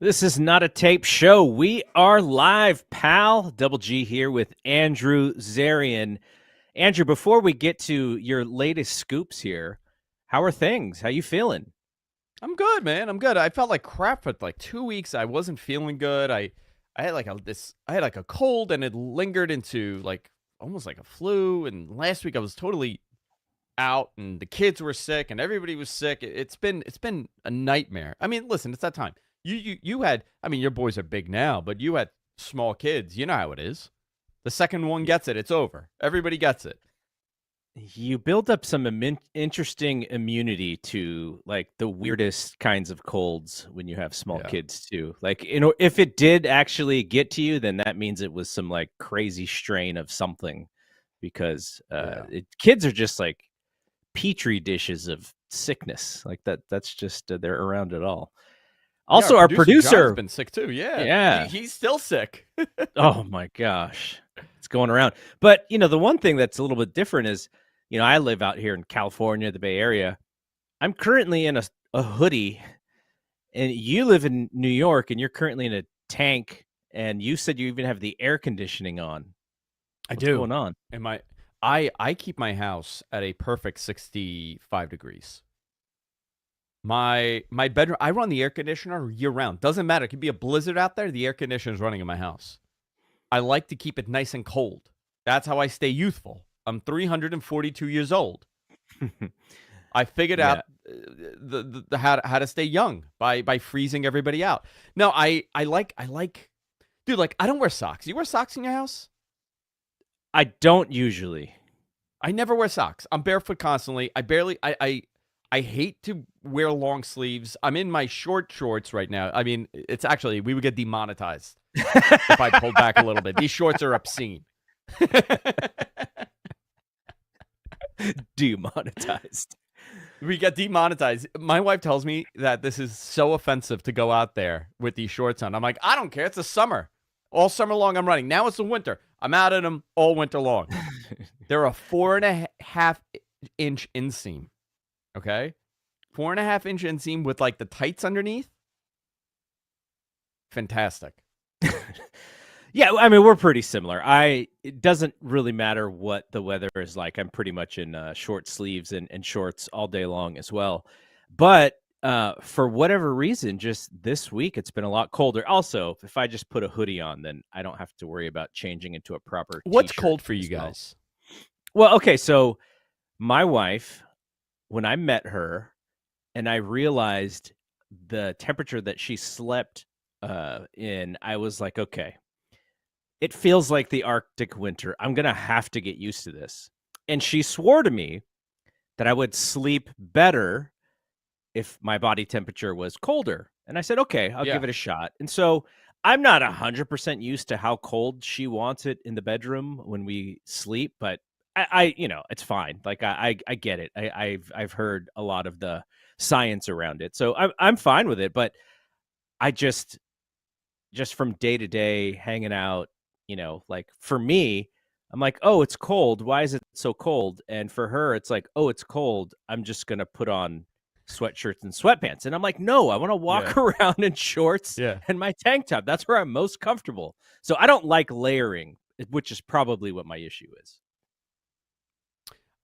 This is not a tape show. We are live, pal. Double G here with Andrew Zarian. Andrew, before we get to your latest scoops here, how are things? How you feeling? I'm good, man. I'm good. I felt like crap for like 2 weeks. I wasn't feeling good. I had like a cold and it lingered into like almost like a flu. And last week I was totally out and the kids were sick and everybody was sick. It's been a nightmare. I mean, listen, it's that time. You had, I mean, your boys are big now, but you had small kids. You know how it is. The second one gets it, it's over. Everybody gets it. You build up some interesting immunity to like the weirdest kinds of colds when you have small Yeah. kids too. Like, if it did actually get to you, then that means it was some like crazy strain of something because Yeah. kids are just like petri dishes of sickness. Like that's just they're around it all. Yeah, our Also, our producer John's producer, been sick too. Yeah. yeah. He's still sick. Oh my gosh, it's going around. But the one thing that's a little bit different is, I live out here in California, the Bay Area. I'm currently in a hoodie, and you live in New York, and you're currently in a tank. And you said you even have the air conditioning on. I What's do. going on? And I keep my house at a perfect 65 degrees. My bedroom, I run the air conditioner year round. Doesn't matter. It could be a blizzard out there. The air conditioner is running in my house. I like to keep it nice and cold. That's how I stay youthful. I'm 342 years old. I figured Yeah. out the how to stay young by freezing everybody out. No, I like dude, like I don't wear socks. You wear socks in your house? I don't usually. I never wear socks. I'm barefoot constantly. I hate to wear long sleeves. I'm in my short shorts right now. I mean, it's actually, we would get demonetized if I pulled back a little bit. These shorts are obscene. Demonetized. We get demonetized. My wife tells me that this is so offensive to go out there with these shorts on. I'm like, I don't care. It's the summer. All summer long, I'm running. Now it's the winter. I'm out in them all winter long. They're a 4.5-inch inseam. Okay? 4.5-inch inseam with like the tights underneath. Fantastic. Yeah, I mean, we're pretty similar. It doesn't really matter what the weather is like. I'm pretty much in short sleeves and shorts all day long as well. But for whatever reason, just this week, it's been a lot colder. Also, if I just put a hoodie on, then I don't have to worry about changing into a proper What's t-shirt cold for you as well. guys? Well, okay, so my wife, when I met her and I realized the temperature that she slept in, I was like, okay, it feels like the Arctic winter. I'm going to have to get used to this. And she swore to me that I would sleep better if my body temperature was colder. And I said, okay, I'll Yeah. give it a shot. And so I'm not 100% used to how cold she wants it in the bedroom when we sleep, but I it's fine. Like I get it. I've heard a lot of the science around it. So I'm fine with it, but I just from day to day hanging out, like for me, I'm like, oh, it's cold. Why is it so cold? And for her, it's like, oh, it's cold. I'm just going to put on sweatshirts and sweatpants. And I'm like, no, I want to walk around in shorts Yeah. and my tank top. That's where I'm most comfortable. So I don't like layering, which is probably what my issue is.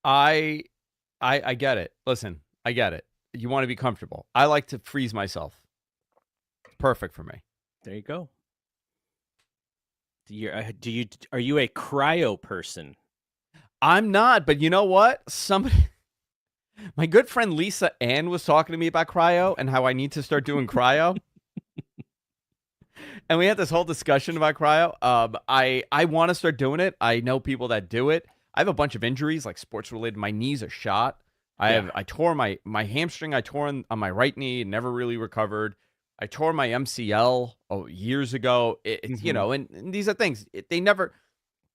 I get it. Listen, I get it. You want to be comfortable. I like to freeze myself. Perfect for me. There you go. Are you a cryo person? I'm not, but you know what? My good friend Lisa Ann was talking to me about cryo and how I need to start doing cryo. And we had this whole discussion about cryo. I want to start doing it. I know people that do it. I have a bunch of injuries, like sports related. My knees are shot. I tore my hamstring. I tore on my right knee and never really recovered. I tore my MCL years ago. And these are things they never.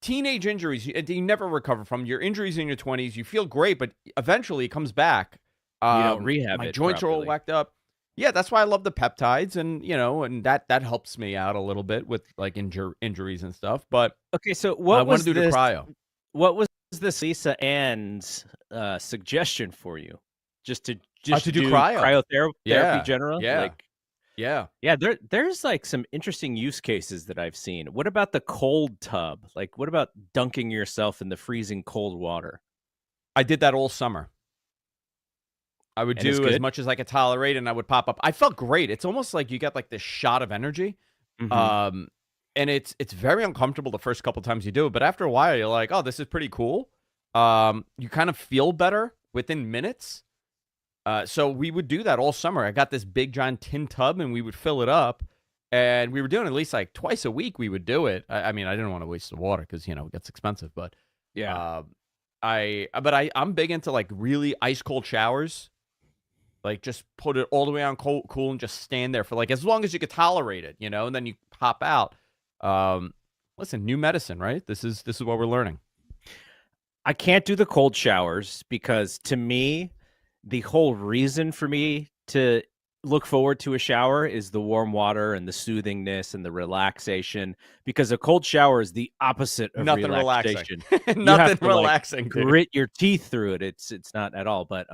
Teenage injuries, they never recover from. Your injuries in your 20s, you feel great, but eventually it comes back. You don't rehab my it joints are all properly. whacked up. Yeah, that's why I love the peptides, and that helps me out a little bit with like injuries and stuff. But okay, so I want to do the cryo. What was this Lisa Ann's suggestion for you? Just to To do do cryo. cryotherapy Yeah. general? Yeah. Like, Yeah. Yeah, there's like some interesting use cases that I've seen. What about the cold tub? Like, what about dunking yourself in the freezing cold water? I did that all summer. I would And it's do as good? much as I could tolerate, and I would pop up. I felt great. It's almost like you get like this shot of energy. Mhm. Um, and it's very uncomfortable the first couple times you do it, but after a while, you're like, "Oh, this is pretty cool." You kind of feel better within minutes. So we would do that all summer. I got this big giant tin tub, and we would fill it up, and we were doing at least like twice a week. We would do it. I mean, I didn't want to waste the water because it gets expensive, but Yeah. uh, I'm big into like really ice cold showers. Like, just put it all the way on cool and just stand there for, like, as long as you could tolerate it, and then you pop out. Um, Listen, new medicine, right? This is what we're learning. I can't do the cold showers because to me, the whole reason for me to look forward to a shower is the warm water and the soothingness and the relaxation, because a cold shower is the opposite of Nothing relaxing. relaxation. You have Nothing to, like, relaxing, dude. grit your teeth through it. It's not at all, but,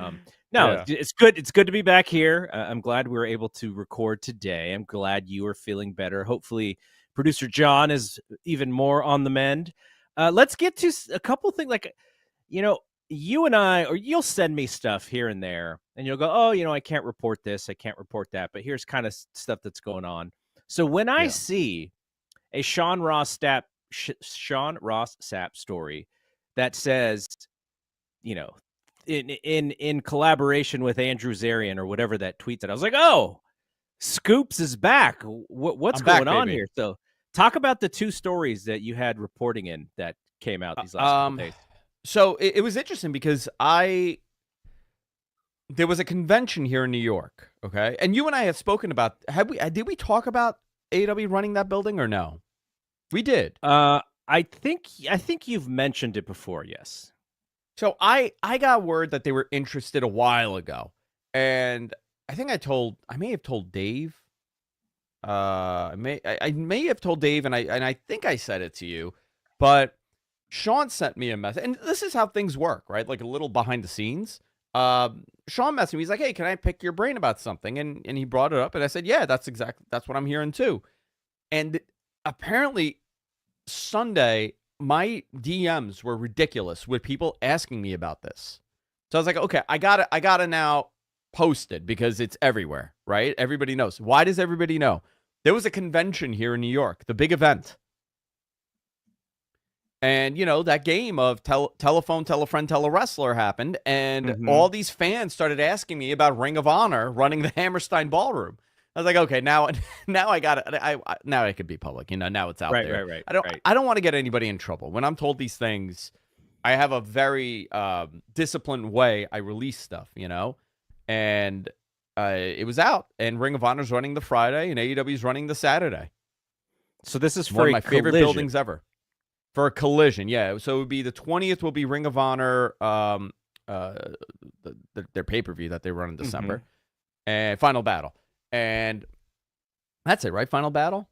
no, Yeah. it's good to be back here. I'm glad we were able to record today. I'm glad you are feeling better. Hopefully, producer John is even more on the mend. Let's get to a couple things, like, you know, you and I, or you'll send me stuff here and there, and you'll go, "Oh, I can't report this, I can't report that, but here's kind of stuff that's going on." So when I Yeah. see a Sean Ross Sapp story that says, you know, in collaboration with Andrew Zarian or whatever that tweets it, I was like, "Oh, Scoops is back. What's I'm going back, on baby. here?" So talk about the two stories that you had reporting in that came out these last couple days. So it was interesting because there was a convention here in New York, okay? And you and I had spoken about, did we talk about AEW running that building or no? We did. Uh, I think you've mentioned it before. Yes. So I got word that they were interested a while ago, and I think I may have told Dave. I may have told Dave, and I think I said it to you, but Sean sent me a message, and this is how things work, right? Like a little behind the scenes. Sean messaged me. He's like, "Hey, can I pick your brain about something?" And he brought it up, and I said, "Yeah, that's what I'm hearing too." And apparently Sunday, my DMs were ridiculous with people asking me about this. So I was like, okay, I gotta now post it because it's everywhere, right? Everybody knows. Why does everybody know? There was a convention here in New York, the big event. And, that game of telephone, tell a friend, tell a wrestler happened. And Mhm. all these fans started asking me about Ring of Honor running the Hammerstein Ballroom. I was like, okay, now, now I got it. Now I could be public. Now it's out Right, there. right, right, I don't, right. I don't want to get anybody in trouble. When I'm told these things, I have a very disciplined way I release stuff, and it was out. And Ring of Honor's running the Friday, and AEW's running the Saturday. So this is One for of a my favorite collision. buildings ever. For a collision, yeah. So it would be the 20th will be Ring of Honor, uh, their pay-per-view that they run in Mhm. December, and Final Battle. And that's it, right? Final Battle?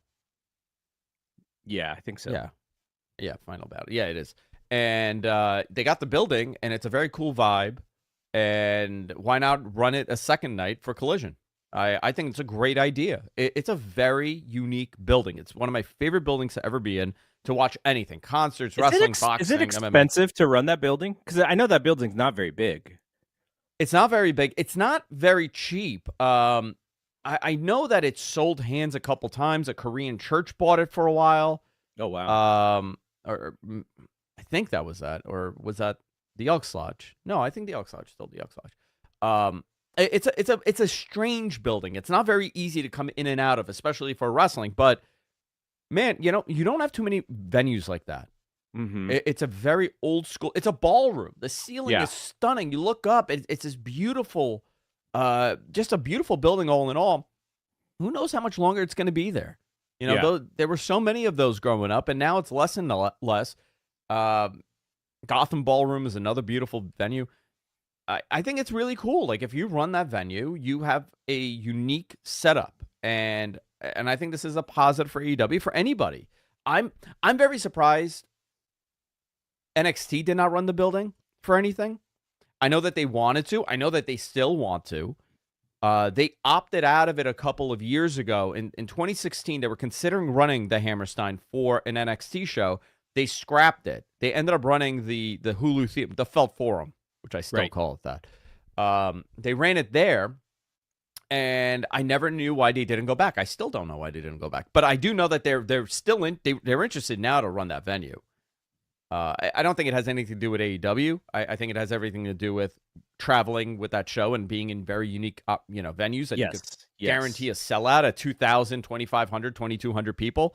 Yeah, I think so. Yeah. Yeah, Final Battle. Yeah, it is. And they got the building, and it's a very cool vibe. And why not run it a second night for Collision? I think it's a great idea. It's a very unique building. It's one of my favorite buildings to ever be in to watch anything: concerts, wrestling, Is it boxing, MMA. expensive to run that building? Because I know that building's not very big. It's not very big. It's not very cheap. I know that it's sold hands a couple times. A Korean church bought it for a while. Oh, wow. I think that was that, or was that the Elks Lodge? No, I think the Elks Lodge, still the Elks Lodge. It's a strange building. It's not very easy to come in and out of, especially for wrestling. But man, you don't have too many venues like that. Mhm. It's a very old school. It's a ballroom. The ceiling Yeah. is stunning. You look up, it's this beautiful, just a beautiful building all in all. Who knows how much longer it's going to be there? Yeah. Though there were so many of those growing up, and now it's less and less. Um, Gotham Ballroom is another beautiful venue. I think it's really cool. Like, if you run that venue, you have a unique setup, and I think this is a positive for AEW for anybody. I'm very surprised NXT did not run the building for anything. I know that they wanted to. I know that they still want to. They opted out of it a couple of years ago. In 2016, they were considering running the Hammerstein for an NXT show. They scrapped it. They ended up running the Hulu Theater, the Felt Forum, which I still Right. call it that. They ran it there, and I never knew why they didn't go back. I still don't know why they didn't go back, but I do know that they're still they're interested now to run that venue. I don't think it has anything to do with AEW. I think it has everything to do with traveling with that show and being in very unique, venues that you could guarantee a sellout at 2,000, 2,500, 2,200 people.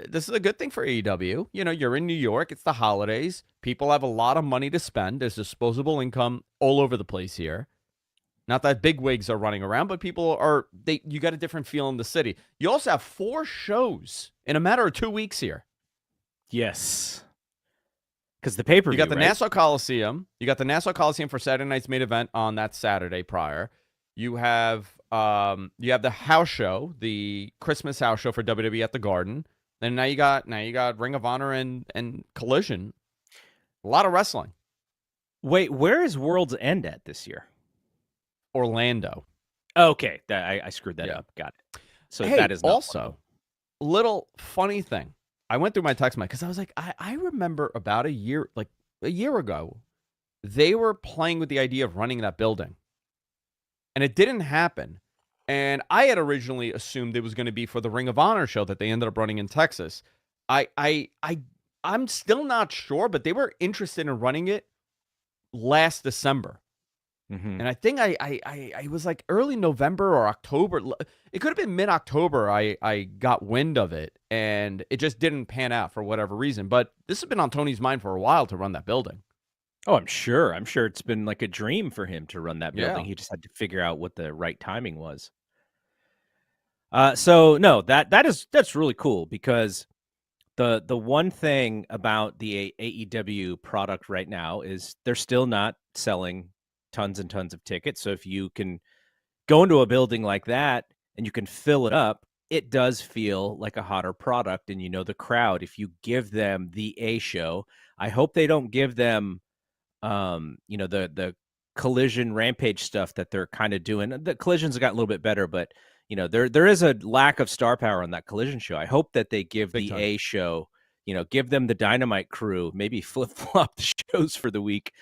This is a good thing for AEW. You're in New York. It's the holidays. People have a lot of money to spend. There's disposable income all over the place here. Not that big wigs are running around, but you got a different feel in the city. You also have 4 shows in a matter of 2 weeks here. Yes. Because the pay-per-view, You got the right? Nassau Coliseum. You got the Nassau Coliseum for Saturday night's main event on that Saturday prior. You have the house show, the Christmas house show for WWE at the Garden. And now you got Ring of Honor and Collision. A lot of wrestling. Wait, where is World's End at this year? Orlando. Okay, I screwed that up. Got it. So hey, that is not also little funny thing. I went through my text because I was like, I remember about a year ago, they were playing with the idea of running that building, and it didn't happen. And I had originally assumed it was going to be for the Ring of Honor show that they ended up running in Texas. I'm still not sure, but they were interested in running it last December. Mm-hmm. And I think I was like early November or October. It could have been mid-October I got wind of it, and it just didn't pan out for whatever reason. But this has been on Tony's mind for a while to run that building. Oh, I'm sure. I'm sure it's been like a dream for him to run that building. Yeah. He just had to figure out what the right timing was. So no, that's really cool because the one thing about the AEW product right now is they're still not selling tons and tons of tickets. So if you can go into a building like that and you can fill it up, it does feel like a hotter product. And the crowd, if you give them the A show, I hope they don't give them the Collision Rampage stuff that they're kind of doing. The Collision's got a little bit better, but there is a lack of star power on that Collision show. I hope that they give Big the time. A show, give them the Dynamite crew, maybe flip-flop the shows for the week.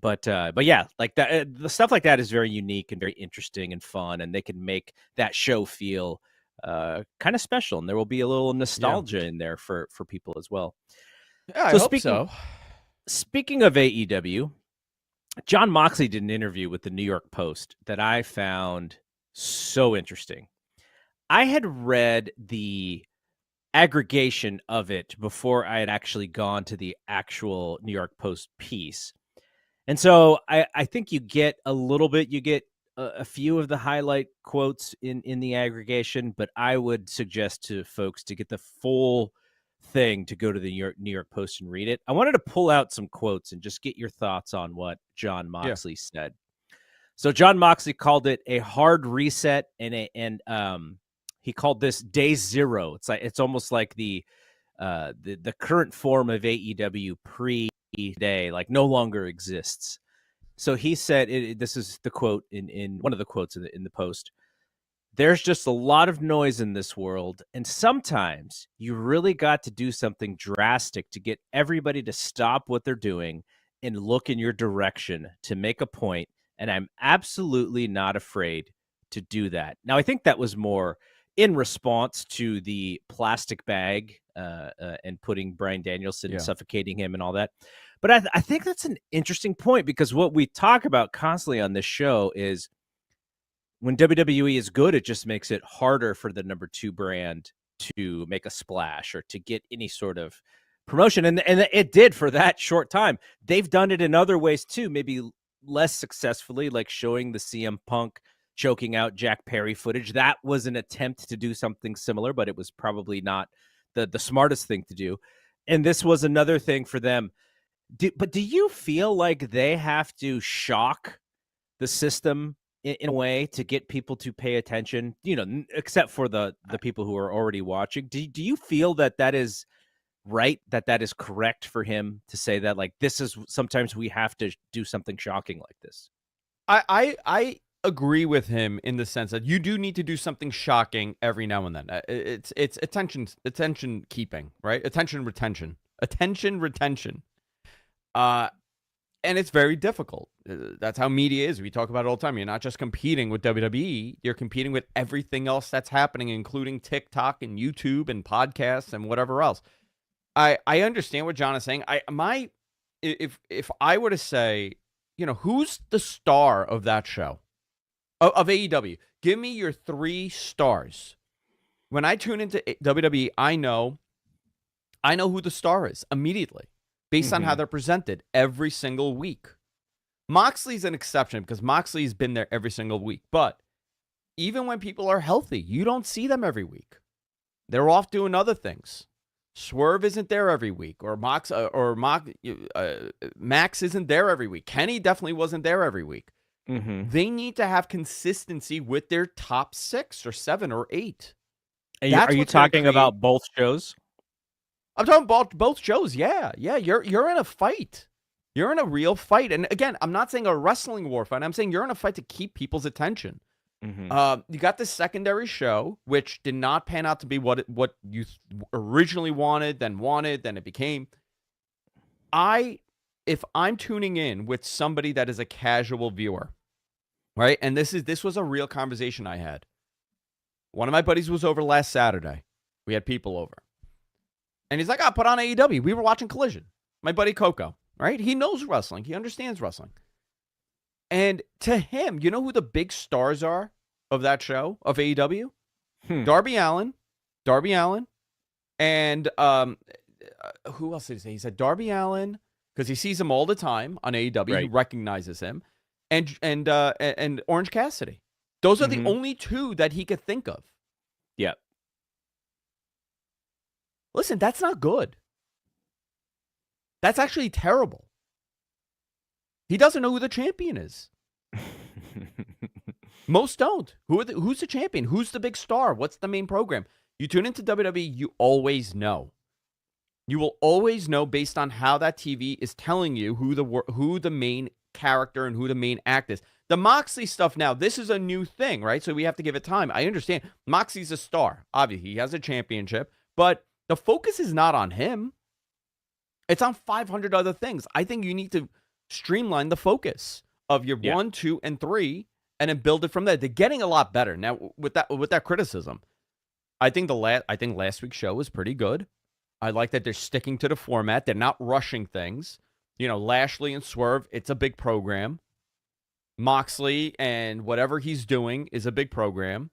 But yeah, like that, the stuff like that is very unique and very interesting and fun, and they can make that show feel kind of special, and there will be a little nostalgia in there for people as well. Yeah, I hope so. Speaking of AEW, John Moxley did an interview with the New York Post that I found so interesting. I had read the aggregation of it before I had actually gone to the actual New York Post piece. And so I think you get a little bit, you get a few of the highlight quotes in the aggregation, but I would suggest to folks to get the full thing to go to the New York Post and read it. I wanted to pull out some quotes and just get your thoughts on what John Moxley said. So John Moxley called it a hard reset, and he called this day zero. It's almost like the current form of AEW pre-day, like no longer exists. So he said, this is the quote in one of the quotes in the Post. There's just a lot of noise in this world, and sometimes you really got to do something drastic to get everybody to stop what they're doing and look in your direction to make a point, and I'm absolutely not afraid to do that. Now, I think that was more in response to the plastic bag and putting Bryan Danielson, suffocating him and all that. But I think that's an interesting point, because what we talk about constantly on this show is when WWE is good, it just makes it harder for the number 2 brand to make a splash or to get any sort of promotion. And it did for that short time. They've done it in other ways too, maybe less successfully, like showing the CM Punk choking out Jack Perry footage. That was an attempt to do something similar, but it was probably not the smartest thing to do. And this was another thing for them. But do you feel like they have to shock the system in a way to get people to pay attention, except for the people who are already watching? Do you feel that is right, that is correct for him to say that, like, this is sometimes we have to do something shocking like this? I agree with him in the sense that you do need to do something shocking every now and then. It's attention keeping, right? Attention retention. Uh, and it's very difficult. That's how media is. We talk about it all the time. You're not just competing with WWE. You're competing with everything else that's happening, including TikTok and YouTube and podcasts and whatever else. I understand what John is saying. If I were to say, who's the star of that show, of AEW? Give me your 3 stars. When I tune into WWE, I know who the star is immediately based on how they're presented every single week. Moxley's an exception because Moxley's been there every single week. But even when people are healthy, you don't see them every week. They're off doing other things. Swerve isn't there every week, or Max isn't there every week. Kenny definitely wasn't there every week. They need to have consistency with their top 6 or 7 or 8. Are you talking about both shows? I'm talking about both shows. Yeah. You're in a fight. You're in a real fight. And again, I'm not saying a wrestling war fight. I'm saying you're in a fight to keep people's attention. You got this secondary show, which did not pan out to be what you originally wanted, then it became. If I'm tuning in with somebody that is a casual viewer, right? And this was a real conversation I had. One of my buddies was over last Saturday. We had people over. And he's like, put on AEW. We were watching Collision. My buddy Coco, right? He knows wrestling. He understands wrestling. And to him, you know who the big stars are of that show, of AEW? Darby Allin, and who else did he say? He said Darby Allin, because he sees him all the time on AEW. Right. He recognizes him. And Orange Cassidy. Those are the only 2 that he could think of. Yep. Listen, that's not good. That's actually terrible. He doesn't know who the champion is. Most don't. Who's the champion? Who's the big star? What's the main program? You tune into WWE, you always know. You will always know based on how that TV is telling you who the main character and who the main act is. The Moxley stuff now, this is a new thing, right? So we have to give it time. I understand. Moxley's a star. Obviously, he has a championship, but the focus is not on him. It's on 500 other things. I think you need to streamline the focus of your 1, 2, and 3, and then build it from there. They're getting a lot better now with that criticism. I think last week's show was pretty good. I like that they're sticking to the format. They're not rushing things. Lashley and Swerve, it's a big program. Moxley and whatever he's doing is a big program.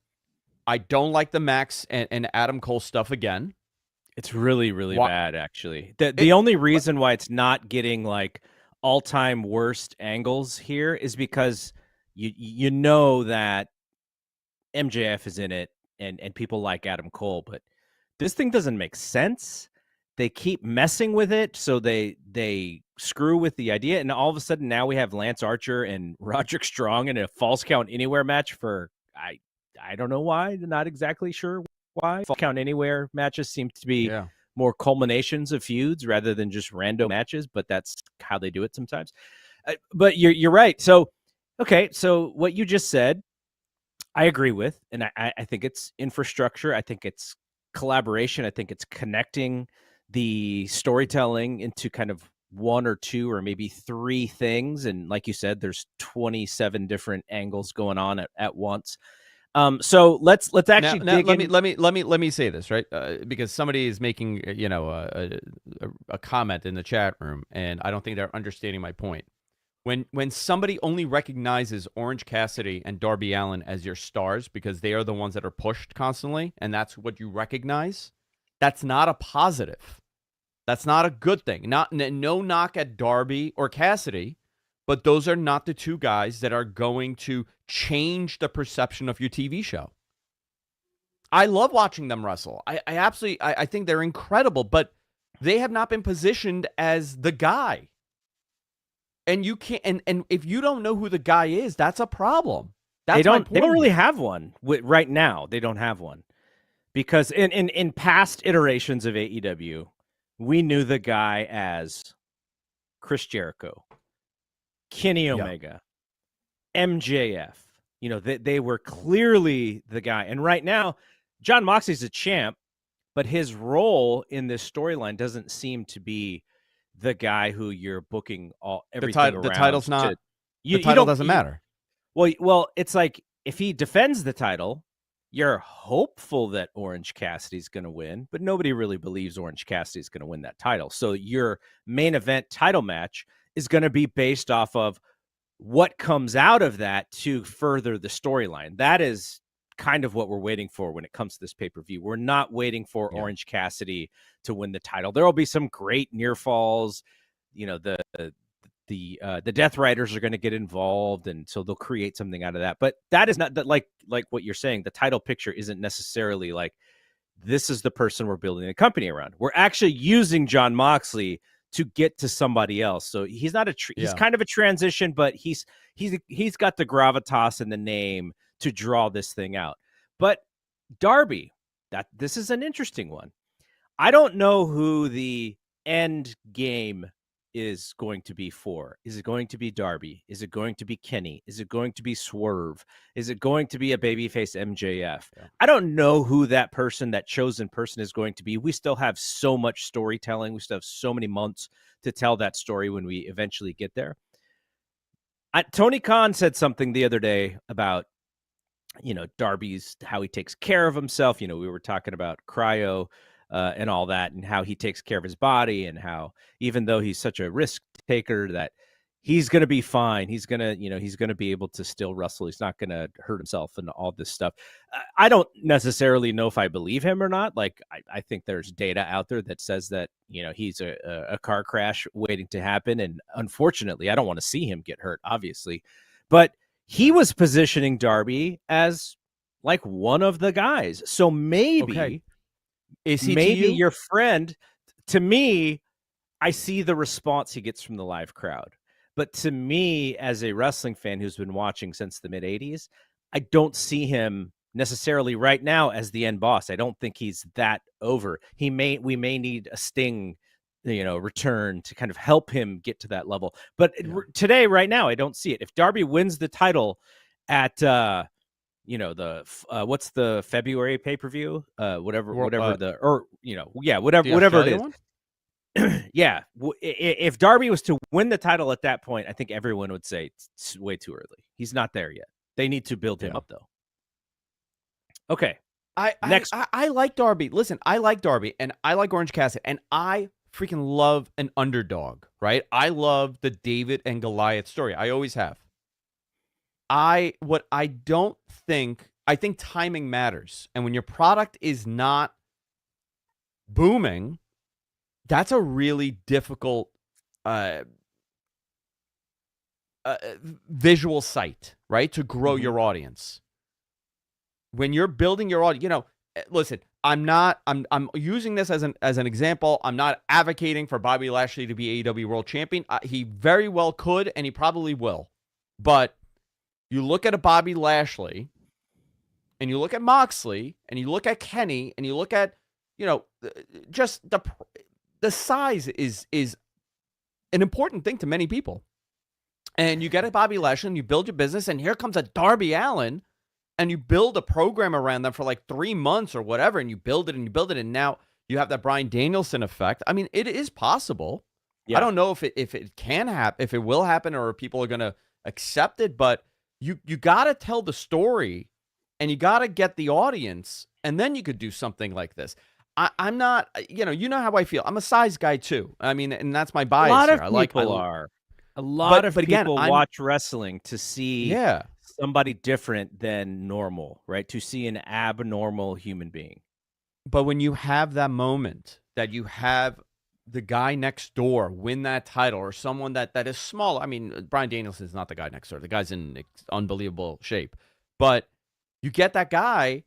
I don't like the Max and Adam Cole stuff again. It's really, really bad, actually. The only reason why it's not getting like all-time worst angles here is because you know that MJF is in it and people like Adam Cole, but this thing doesn't make sense. They keep messing with it, so they screw with the idea, and all of a sudden now we have Lance Archer and Roderick Strong in a Falls Count Anywhere match for I don't know why, not exactly sure why. Falls Count Anywhere matches seem to be more culminations of feuds rather than just random matches, but that's how they do it sometimes. But you're right. So okay, so what you just said, I agree with, and I think it's infrastructure. I think it's collaboration. I think it's connecting the storytelling into kind of 1 or 2 or maybe 3 things. And like you said, there's 27 different angles going on at once. So let's actually now let me say this, right? Because somebody is making a comment in the chat room, and I don't think they're understanding my point. When somebody only recognizes Orange Cassidy and Darby Allin as your stars because they are the ones that are pushed constantly, and that's what you recognize, that's not a positive. That's not a good thing. No knock at Darby or Cassidy, but those are not the 2 guys that are going to change the perception of your TV show. I love watching them wrestle. I absolutely think they're incredible, but they have not been positioned as the guy. And you can't. And if you don't know who the guy is, that's a problem. They don't really have one right now. They don't have one because in past iterations of AEW, we knew the guy as Chris Jericho, Kenny Omega, MJF. They were clearly the guy. And right now, John Moxley's a champ, but his role in this storyline doesn't seem to be the guy who you're booking everything The around title's to. not. The You title don't. doesn't matter. Well, it's like if he defends the title, you're hopeful that Orange Cassidy's going to win, but nobody really believes Orange Cassidy's going to win that title. So your main event title match is going to be based off of what comes out of that to further the storyline. That is kind of what we're waiting for when it comes to this pay-per-view. We're not waiting for Yeah. Orange Cassidy to win the title. There will be some great near falls. The Death Riders are going to get involved, and so they'll create something out of that. But that is not that like what you're saying. The title picture isn't necessarily like this is the person we're building a company around. We're actually using John Moxley to get to somebody else. So he's not he's kind of a transition, but he's got the gravitas in the name to draw this thing out. But Darby, this is an interesting one. I don't know who the end game is going to be for. Is it going to be Darby? Is it going to be Kenny? Is it going to be Swerve? Is it going to be a babyface MJF? Yeah. I don't know who that chosen person is going to be. We still have so much storytelling. We still have so many months to tell that story when we eventually get there. Tony Khan said something the other day about, Darby's, how he takes care of himself. We were talking about cryo and all that, and how he takes care of his body, and how even though he's such a risk taker, that he's going to be fine. He's going to be able to still wrestle. He's not going to hurt himself and all this stuff. I don't necessarily know if I believe him or not. Like, I think there's data out there that says that, he's a car crash waiting to happen. And unfortunately, I don't want to see him get hurt, obviously. But he was positioning Darby as like one of the guys. So maybe... Okay. Is he maybe your friend? To me, I see the response he gets from the live crowd. But to me, as a wrestling fan who's been watching since the mid-'80s, I don't see him necessarily right now as the end boss. I don't think he's that over. We may need a Sting, return to kind of help him get to that level. But today, right now, I don't see it. If Darby wins the title at what's the February pay-per-view, whatever it is. Yeah, if Darby was to win the title at that point, I think everyone would say it's way too early. He's not there yet. They need to build him up, though. Okay, I like Darby. Listen, I like Darby, and I like Orange Cassidy, and I freaking love an underdog, right? I love the David and Goliath story. I always have. I think timing matters. And when your product is not booming, that's a really difficult visual sight, right? To grow your audience. When you're building your audience, listen, I'm using this as an example. I'm not advocating for Bobby Lashley to be AEW World Champion. He very well could, and he probably will. But you look at a Bobby Lashley, and you look at Moxley, and you look at Kenny, and you look at, just the size is an important thing to many people. And you get a Bobby Lashley, and you build your business, and here comes a Darby Allin, and you build a program around them for like 3 months or whatever, and you build it, and now you have that Bryan Danielson effect. I mean, it is possible. Yeah. I don't know if it can happen, if it will happen, or if people are going to accept it, but you got to tell the story, and you got to get the audience, and then you could do something like this. I'm not, you know how I feel. I'm a size guy too. I mean, and that's my bias. A lot here. of people are. A lot of people watch wrestling to see somebody different than normal, right? To see an abnormal human being. But when you have that moment that you have the guy next door win that title, or someone that is small. I mean, Bryan Danielson is not the guy next door. The guy's in unbelievable shape. But you get that guy,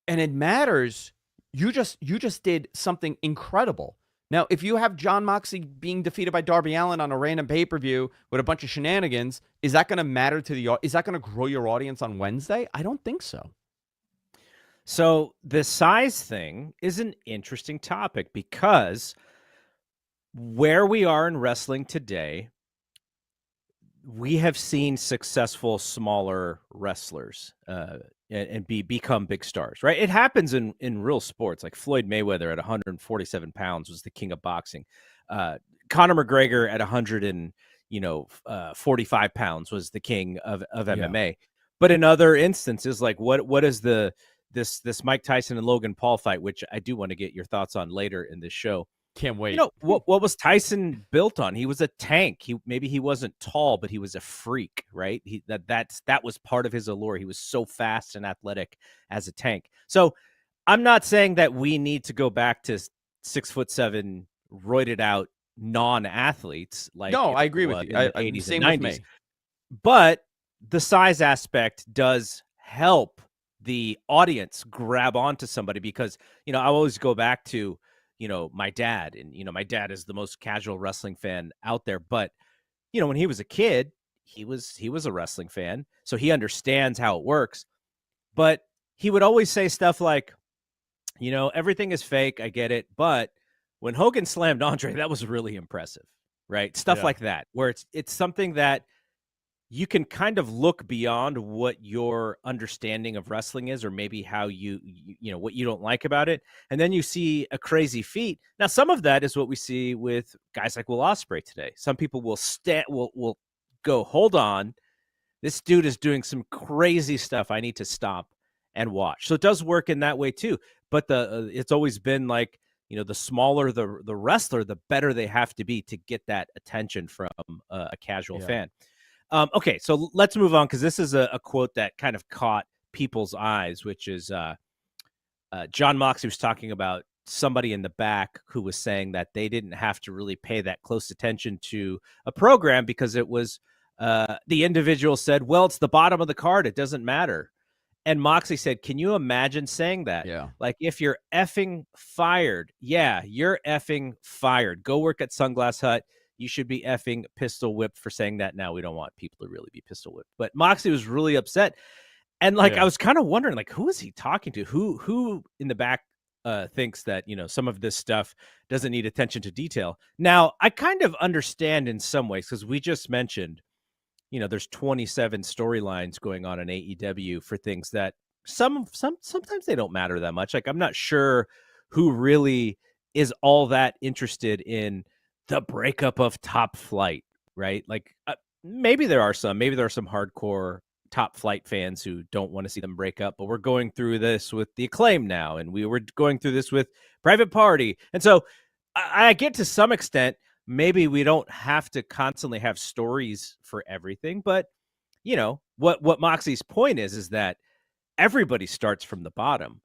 and it matters. You just did something incredible. Now, if you have John Moxley being defeated by Darby Allin on a random pay-per-view with a bunch of shenanigans, is that going to matter to is that going to grow your audience on Wednesday? I don't think so. So the size thing is an interesting topic, because where we are in wrestling today, we have seen successful smaller wrestlers and become big stars, right? It happens in real sports. Like Floyd Mayweather at 147 pounds was the king of boxing. Uh, Conor McGregor at 45 pounds was the king of Yeah. MMA. But in other instances, like what is this Mike Tyson and Logan Paul fight, which I do want to get your thoughts on later in this show. Can't You wait. know, what was Tyson built on? He was a tank. He wasn't tall, but he was a freak, right? That was part of his allure. He was so fast and athletic as a tank. So I'm not saying that we need to go back to 6'7", roided out non-athletes like No, it I agree with was you. in the I 80s and same with 90s. me. But the size aspect does help the audience grab onto somebody because, I always go back to, my dad. And, my dad is the most casual wrestling fan out there. But, when he was a kid, he was a wrestling fan. So he understands how it works. But he would always say stuff like, everything is fake. I get it. But when Hogan slammed Andre, that was really impressive. Right. Stuff Yeah. like that, where it's something that you can kind of look beyond what your understanding of wrestling is, or maybe how what you don't like about it. And then you see a crazy feat. Now, some of that is what we see with guys like Will Ospreay today. Some people will go, hold on, this dude is doing some crazy stuff. I need to stop and watch. So it does work in that way too. But it's always been like, the smaller the wrestler, the better they have to be to get that attention from a casual Yeah. fan. Okay, so let's move on because this is a quote that kind of caught people's eyes, which is John Moxley was talking about somebody in the back who was saying that they didn't have to really pay that close attention to a program because it was the individual said, well, it's the bottom of the card. It doesn't matter. And Moxley said, can you imagine saying that? Yeah. Like, if you're effing fired, yeah, you're effing fired. Go work at Sunglass Hut. You should be effing pistol whipped for saying that. Now, we don't want people to really be pistol whipped. But Moxley was really upset. And like, I Yeah. was kind of wondering, like, who is he talking to? Who in the back thinks that, some of this stuff doesn't need attention to detail? Now, I kind of understand in some ways because we just mentioned, there's 27 storylines going on in AEW for things that sometimes they don't matter that much. Like, I'm not sure who really is all that interested in the breakup of Top Flight, right? Like, maybe there are some hardcore Top Flight fans who don't want to see them break up, but we're going through this with the Acclaim now, and we were going through this with Private Party. And so I get to some extent, maybe we don't have to constantly have stories for everything, but what Moxie's point is that everybody starts from the bottom,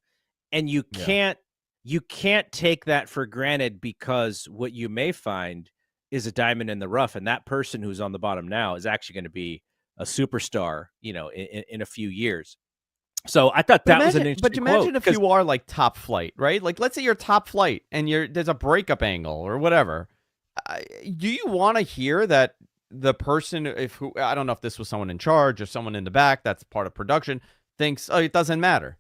and Yeah. you can't take that for granted, because what you may find is a diamond in the rough, and that person who's on the bottom now is actually going to be a superstar, in a few years. So I thought that was an interesting quote. Imagine if you are like Top Flight, right? Like, let's say you're Top Flight and there's a breakup angle or whatever. Do you want to hear that the person, I don't know if this was someone in charge or someone in the back that's part of production, thinks, oh, it doesn't matter?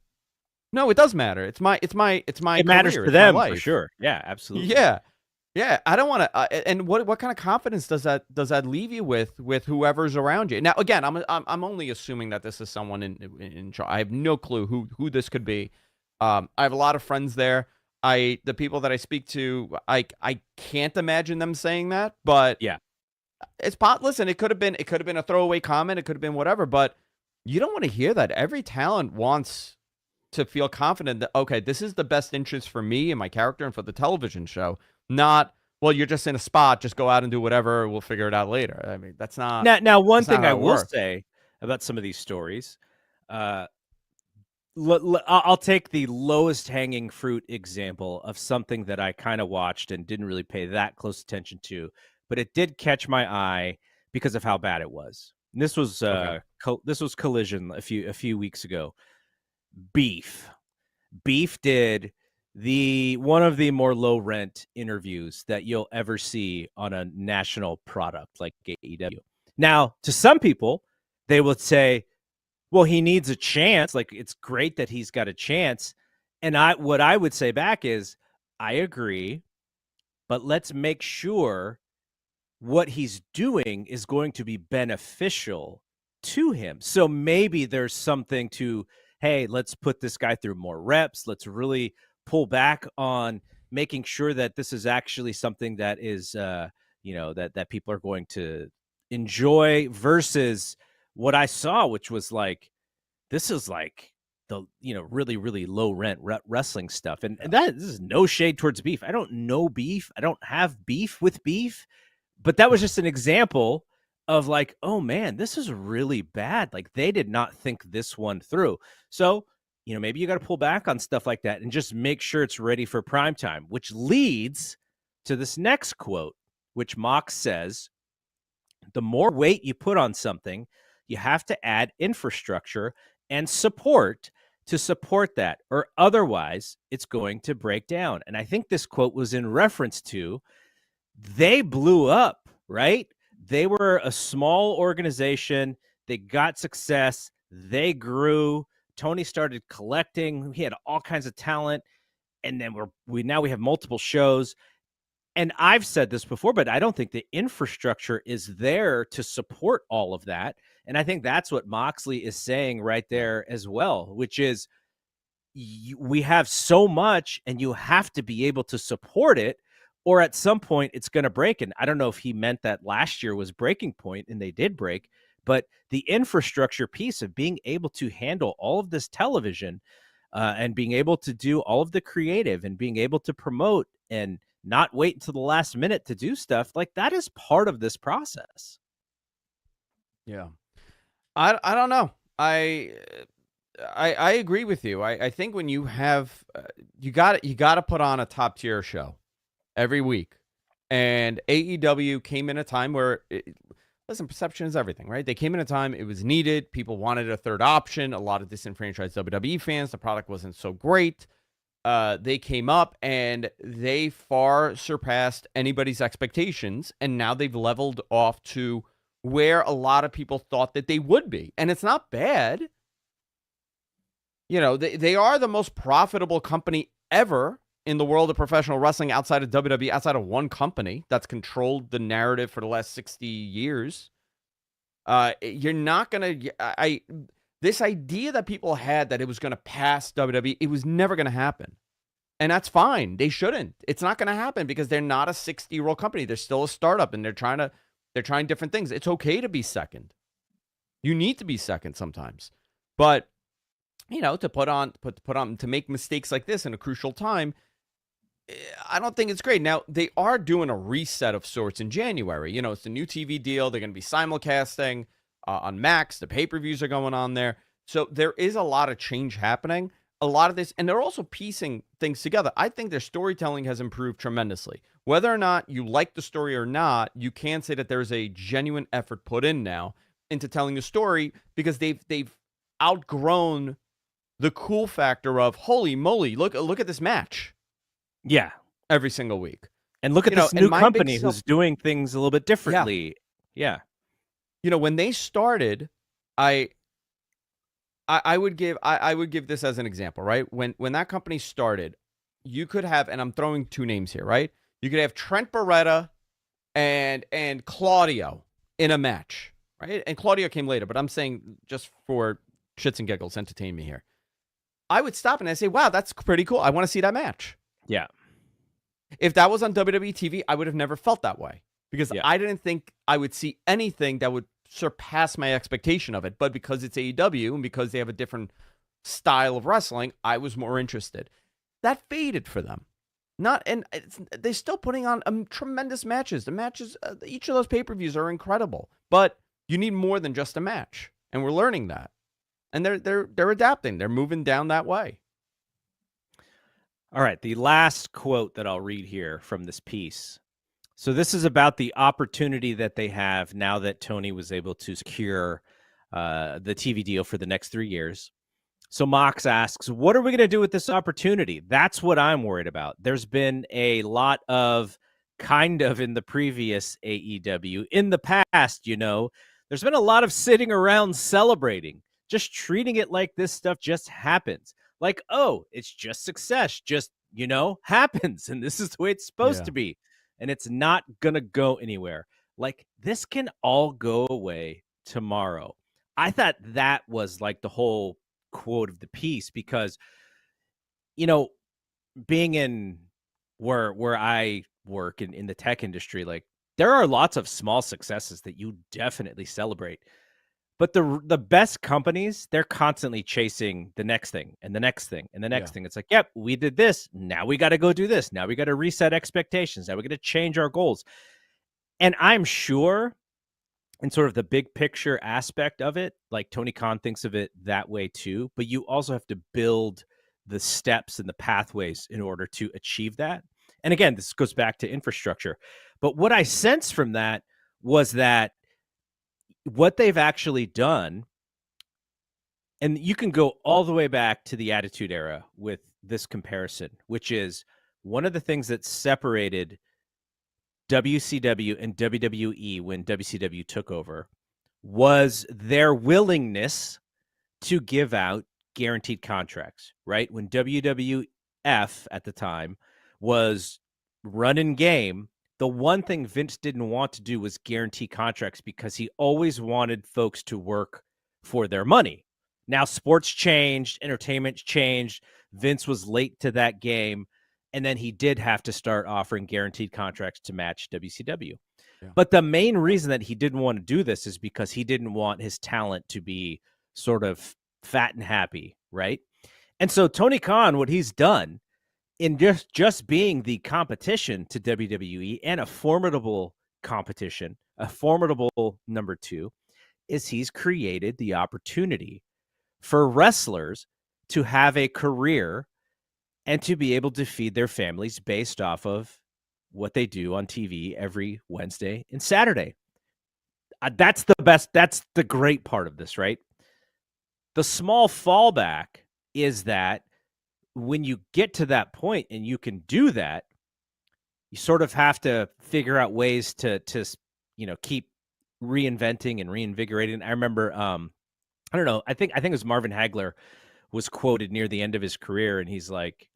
No, it does matter. It's my It career. matters to It's my them for life. sure. Yeah, absolutely. Yeah. Yeah, I don't want to. And what kind of confidence does that leave you with whoever's around you? Now, again, I'm only assuming that this is someone in charge. I have no clue who this could be. I have a lot of friends there. The people that I speak to, I can't imagine them saying that. But Yeah. it's pot. Listen, it could have been a throwaway comment. It could have been whatever. But you don't want to hear that. Every talent wants to feel confident that, okay, this is the best interest for me and my character and for the television show. Not, well, you're just in a spot, just go out and do whatever, we'll figure it out later. I mean, Now, one that's not thing I how it will works. say about some of these stories, uh, I'll take the lowest hanging fruit example of something that I kind of watched and didn't really pay that close attention to, but it did catch my eye because of how bad it was. And this was Okay. this was Collision a few weeks ago. Beef did the one of the more low rent interviews that you'll ever see on a national product like AEW. Now, to some people, they would say, well, he needs a chance. Like, it's great that he's got a chance. And what I would say back is, I agree, but let's make sure what he's doing is going to be beneficial to him. So maybe there's something to, hey, let's put this guy through more reps. Let's really pull back on making sure that this is actually something that is, that people are going to enjoy versus what I saw, which was like, this is like the, really, really low rent wrestling stuff. And this is no shade towards beef. I don't know beef. I don't have beef with beef, but that was just an example of like, oh man, this is really bad. Like they did not think this one through. So, maybe you got to pull back on stuff like that and just make sure it's ready for prime time, which leads to this next quote, which Mox says, the more weight you put on something, you have to add infrastructure and support to support that, or otherwise it's going to break down. And I think this quote was in reference to, they blew up, right? They were a small organization. They got success. They grew. Tony started collecting. He had all kinds of talent. And then we have multiple shows. And I've said this before, but I don't think the infrastructure is there to support all of that. And I think that's what Moxley is saying right there as well, which is we have so much and you have to be able to support it, or at some point it's going to break. And I don't know if he meant that last year was breaking point and they did break, but the infrastructure piece of being able to handle all of this television and being able to do all of the creative and being able to promote and not wait until the last minute to do stuff, like that is part of this process. Yeah. I don't know. I agree with you. I think when you have you got to put on a top tier show every week, and AEW came in a time where listen, perception is everything, right? They came in a time it was needed. People wanted a third option. A lot of disenfranchised WWE fans, the product wasn't so great. They came up and they far surpassed anybody's expectations, and now they've leveled off to where a lot of people thought that they would be, and it's not bad. They are the most profitable company ever in the world of professional wrestling outside of WWE, outside of one company that's controlled the narrative for the last 60 years. You're not going to... This idea that people had that it was going to pass WWE, it was never going to happen. And that's fine. They shouldn't. It's not going to happen because they're not a 60-year-old company. They're still a startup, and they're trying different things. It's okay to be second. You need to be second sometimes. But to make mistakes like this in a crucial time, I don't think it's great. Now, they are doing a reset of sorts in January. It's a new TV deal. They're going to be simulcasting on Max. The pay-per-views are going on there. So there is a lot of change happening. A lot of this, and they're also piecing things together. I think their storytelling has improved tremendously. Whether or not you like the story or not, you can say that there's a genuine effort put in now into telling a story because they've outgrown the cool factor of, holy moly, look at this match. Yeah. Every single week. And look at this new company who's doing things a little bit differently. Yeah. When they started, I would give this as an example, right? When that company started, you could have, and I'm throwing two names here, right? You could have Trent Beretta and Claudio in a match, right? And Claudio came later, but I'm saying just for shits and giggles, entertain me here. I would stop and I say, wow, that's pretty cool. I want to see that match. Yeah. If that was on WWE TV, I would have never felt that way because I didn't think I would see anything that would surpass my expectation of it. But because it's AEW and because they have a different style of wrestling, I was more interested. That faded for them. They're still putting on tremendous matches. The matches, each of those pay-per-views are incredible. But you need more than just a match, and we're learning that. And they're adapting. They're moving down that way. All right, the last quote that I'll read here from this piece. So this is about the opportunity that they have now that Tony was able to secure the TV deal for the next 3 years. So Mox asks, what are we going to do with this opportunity? That's what I'm worried about. There's been a lot of kind of in the previous AEW. In the past, there's been a lot of sitting around celebrating, just treating it like this stuff just happens. Like, oh, it's just success, just, happens. And this is the way it's supposed to be. And it's not going to go anywhere. Like, this can all go away tomorrow. I thought that was like the whole quote of the piece because, you know, being in where I work in the tech industry, like there are lots of small successes that you definitely celebrate. But the best companies, they're constantly chasing the next thing and the next thing and the next Yeah. thing. It's like, yep, we did this. Now we got to go do this. Now we got to reset expectations. Now we got to change our goals. And I'm sure in sort of the big picture aspect of it, like Tony Khan thinks of it that way too, but you also have to build the steps and the pathways in order to achieve that. And again, this goes back to infrastructure. But what I sense from that was that what they've actually done, and you can go all the way back to the Attitude Era with this comparison, which is one of the things that separated WCW and WWE when WCW took over was their willingness to give out guaranteed contracts, right? When WWF at the time was running game, the one thing Vince didn't want to do was guarantee contracts because he always wanted folks to work for their money. Now sports changed, entertainment changed. Vince was late to that game, and then he did have to start offering guaranteed contracts to match WCW. Yeah. But the main reason that he didn't want to do this is because he didn't want his talent to be sort of fat and happy, right? And so Tony Khan, what he's done in just being the competition to WWE and a formidable competition, a formidable number two, is he's created the opportunity for wrestlers to have a career and to be able to feed their families based off of what they do on TV every Wednesday and Saturday. That's the best. That's the great part of this, right? The small fallback is that when you get to that point and you can do that, you sort of have to figure out ways to keep reinventing and reinvigorating. I remember, I don't know, I think it was Marvin Hagler was quoted near the end of his career, and he's like,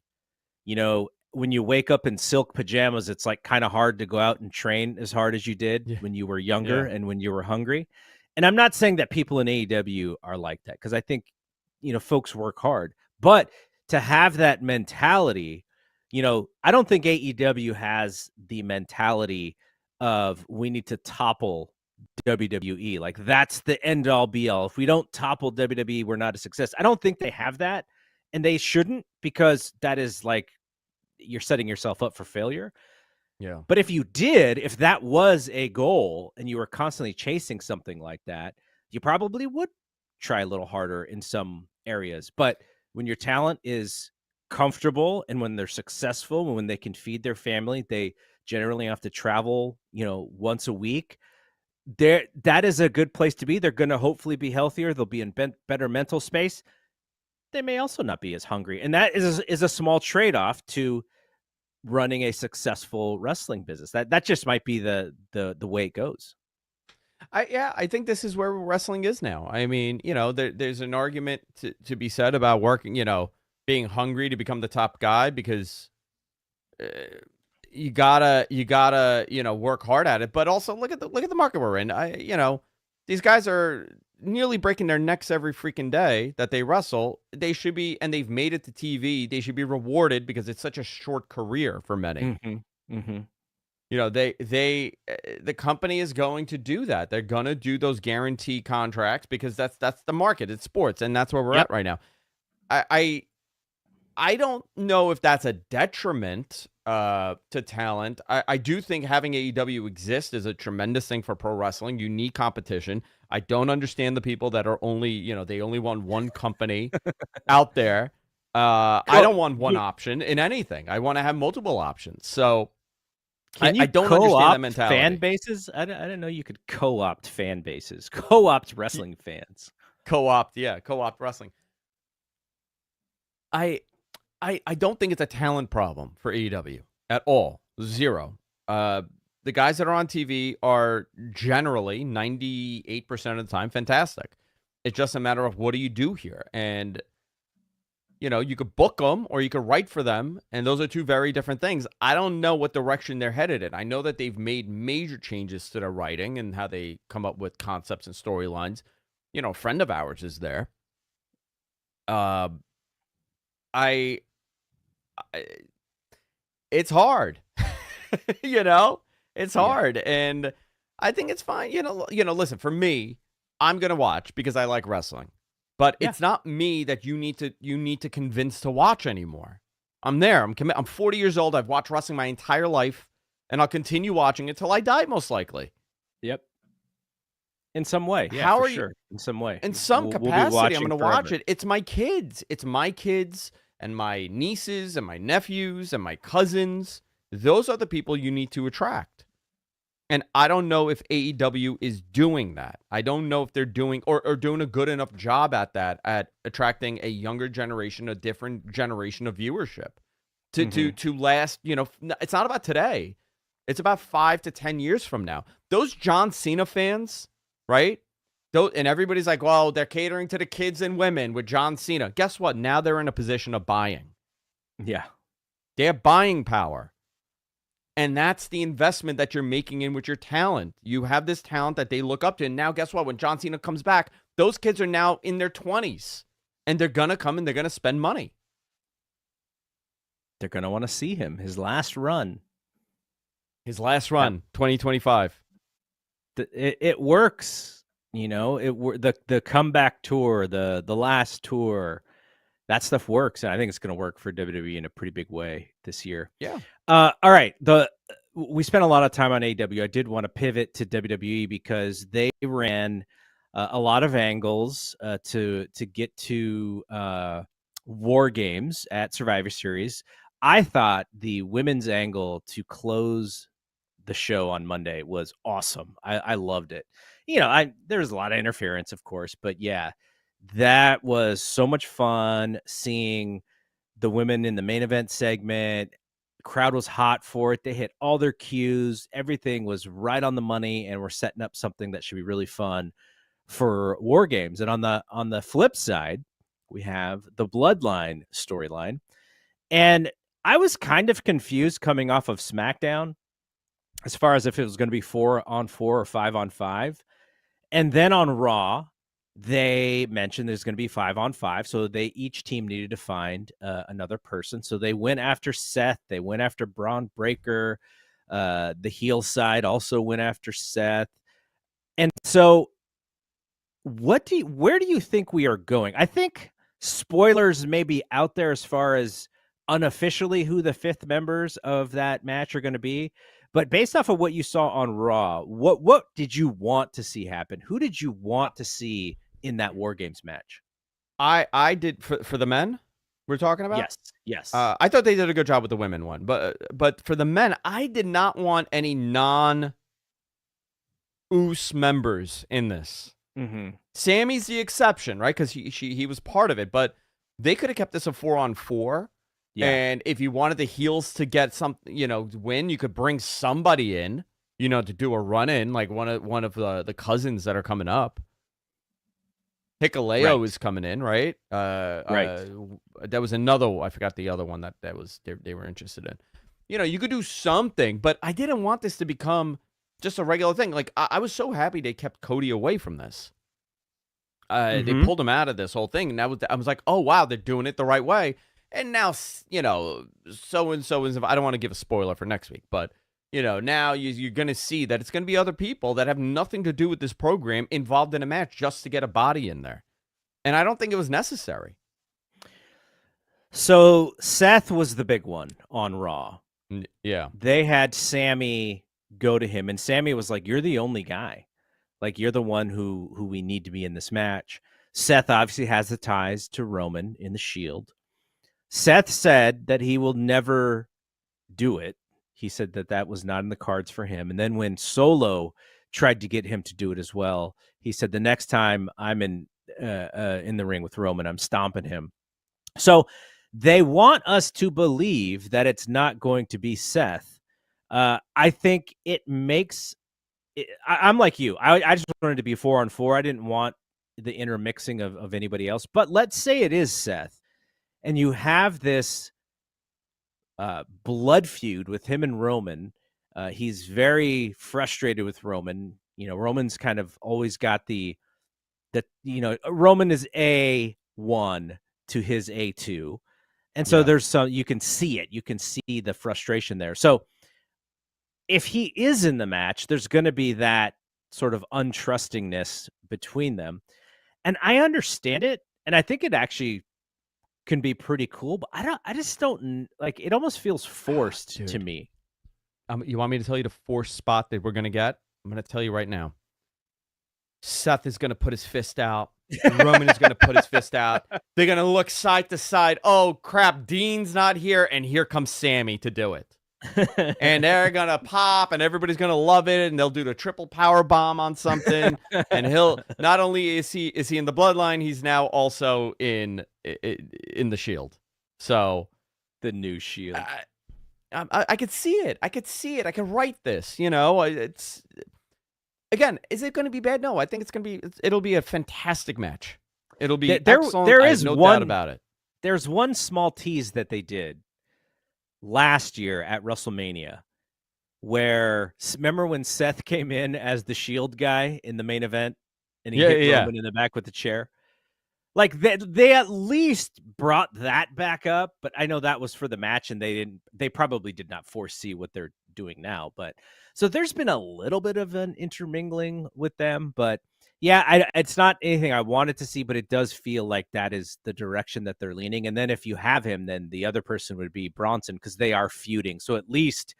when you wake up in silk pajamas, it's like kind of hard to go out and train as hard as you did when you were younger and when you were hungry. And I'm not saying that people in AEW are like that, because I think, folks work hard. But to have that mentality, I don't think AEW has the mentality of we need to topple WWE. Like that's the end all be all. If we don't topple WWE, we're not a success. I don't think they have that, and they shouldn't, because that is like you're setting yourself up for failure. Yeah. But if that was a goal and you were constantly chasing something like that, you probably would try a little harder in some areas. But when your talent is comfortable and when they're successful, when they can feed their family, they generally have to travel, once a week. That is a good place to be. They're going to hopefully be healthier. They'll be in better mental space. They may also not be as hungry. And that is a small trade-off to running a successful wrestling business. That just might be the way it goes. I think this is where wrestling is now. I mean, there's an argument to be said about working, being hungry to become the top guy, because you gotta work hard at it. But also look at the market we're in. These guys are nearly breaking their necks every freaking day that they wrestle. They should be, and they've made it to TV. They should be rewarded because it's such a short career for many. Mm-hmm. Mm-hmm. The company is going to do that. They're going to do those guarantee contracts because that's the market. It's sports, and that's where we're at right now. I don't know if that's a detriment to talent. I do think having AEW exist is a tremendous thing for pro wrestling. You need competition. I don't understand the people that are only, they only want one company out there. I don't want one option in anything. I want to have multiple options. So I don't understand that mentality. Fan bases? I didn't know you could co-opt fan bases. Co-opt wrestling fans. Co-opt wrestling. I don't think it's a talent problem for AEW at all. Zero. The guys that are on TV are generally 98% of the time fantastic. It's just a matter of what do you do here? And You could book them or you could write for them, and those are two very different things. I don't know what direction they're headed in. I know that they've made major changes to their writing and how they come up with concepts and storylines. A friend of ours is there. Uh, I, I it's hard. It's hard, and I think it's fine. Listen, for me, I'm gonna watch because I like wrestling. But Yeah. it's not me that you need to convince to watch anymore. I'm there. I'm 40 years old. I've watched wrestling my entire life, and I'll continue watching it till I die, most likely. Yep. In some way, yeah, How for are you? sure. In some way, In some we'll be capacity, I'm watching going to watch forever. it. It's my kids. It's my kids and my nieces and my nephews and my cousins. Those are the people you need to attract. And I don't know if AEW is doing that. I don't know if they're doing or doing a good enough job at that, at attracting a younger generation, a different generation of viewership to last. It's not about today. It's about 5 to 10 years from now. Those John Cena fans, right? And everybody's like, well, they're catering to the kids and women with John Cena. Guess what? Now they're in a position of buying. Yeah. They have buying power. And that's the investment that you're making in with your talent. You have this talent that they look up to. And now guess what? When John Cena comes back, those kids are now in their 20s. And they're going to come and they're going to spend money. They're going to want to see him. His last run. 2025. It works. The comeback tour, the last tour, that stuff works. And I think it's going to work for WWE in a pretty big way this year. Yeah. All right. We spent a lot of time on AEW. I did want to pivot to WWE because they ran a lot of angles to get to War Games at Survivor Series. I thought the women's angle to close the show on Monday was awesome. I loved it. There was a lot of interference, of course, but yeah, that was so much fun seeing the women in the main event segment. Crowd was hot for it. They hit all their cues. Everything was right on the money, and we're setting up something that should be really fun for War Games. And on the flip side, we have the Bloodline storyline. And I was kind of confused coming off of SmackDown as far as if it was going to be 4-on-4 or 5-on-5. And then on Raw, they mentioned there's going to be 5-on-5. So each team needed to find another person. So they went after Seth. They went after Braun Breaker. The heel side also went after Seth. And so where do you think we are going? I think spoilers may be out there as far as unofficially who the fifth members of that match are going to be. But based off of what you saw on Raw, what did you want to see happen? Who did you want to see in that War Games match? I did for the men we're talking about? Yes. I thought they did a good job with the women one. But for the men, I did not want any non-Oos members in this. Mm-hmm. Sammy's the exception, right? Because he was part of it. But they could have kept this a 4-on-4. Yeah. And if you wanted the heels to get win, you could bring somebody in, to do a run in, like one of the cousins that are coming up. Hikuleo is coming in, right? Right. That was another. I forgot the other one that was they were interested in. You could do something, but I didn't want this to become just a regular thing. Like I was so happy they kept Cody away from this. They pulled him out of this whole thing, and I was like, oh wow, they're doing it the right way. And now, so and so is. I don't want to give a spoiler for next week, but now you're going to see that it's going to be other people that have nothing to do with this program involved in a match just to get a body in there. And I don't think it was necessary. So Seth was the big one on Raw. Yeah. They had Sammy go to him, and Sammy was like, you're the only guy. Like, you're the one who we need to be in this match. Seth obviously has the ties to Roman in the Shield. Seth said that he will never do it. He said that was not in the cards for him. And then when Solo tried to get him to do it as well, he said, the next time I'm in the ring with Roman, I'm stomping him. So they want us to believe that it's not going to be Seth. I think it makes it, I'm like you. I just wanted to be 4-on-4. I didn't want the intermixing of anybody else. But let's say it is Seth. and you have this blood feud with him and Roman. He's very frustrated with Roman. Roman's kind of always got Roman is A1 to his A2. And so Yeah. there's you can see it. You can see the frustration there. So if he is in the match, there's going to be that sort of untrustingness between them. And I understand it. And I think it actually can be pretty cool, but I just don't like it. Almost feels forced to Dude. me. You want me to tell you the forced spot that we're going to get? I'm going to tell you right now. Seth is going to put his fist out. Roman is going to put his fist out. They're going to look side to side. Oh, crap. Dean's not here. And here comes Sammy to do it. And they're going to pop and everybody's going to love it. And they'll do the triple power bomb on something. And he'll not only is he in the bloodline, he's now also in the Shield. So the new Shield. I could see it. I could see it. I could write this, it's again, is it going to be bad? No, I think it'll be a fantastic match. It'll be excellent. There is no one doubt about it. There's one small tease that they did last year at WrestleMania where, remember when Seth came in as the Shield guy in the main event and he hit Roman in the back with the chair? Like they at least brought that back up, but I know that was for the match and they probably did not foresee what they're doing now. But so there's been a little bit of an intermingling with them, but yeah, it's not anything I wanted to see, but it does feel like that is the direction that they're leaning. And then if you have him, then the other person would be Bronson because they are feuding. So at least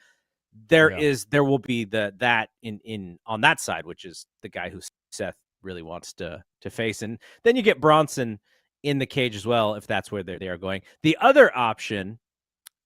there will be that in on that side, which is the guy who Seth really wants to face. And then you get Bronson in the cage as well, if that's where they are going. The other option,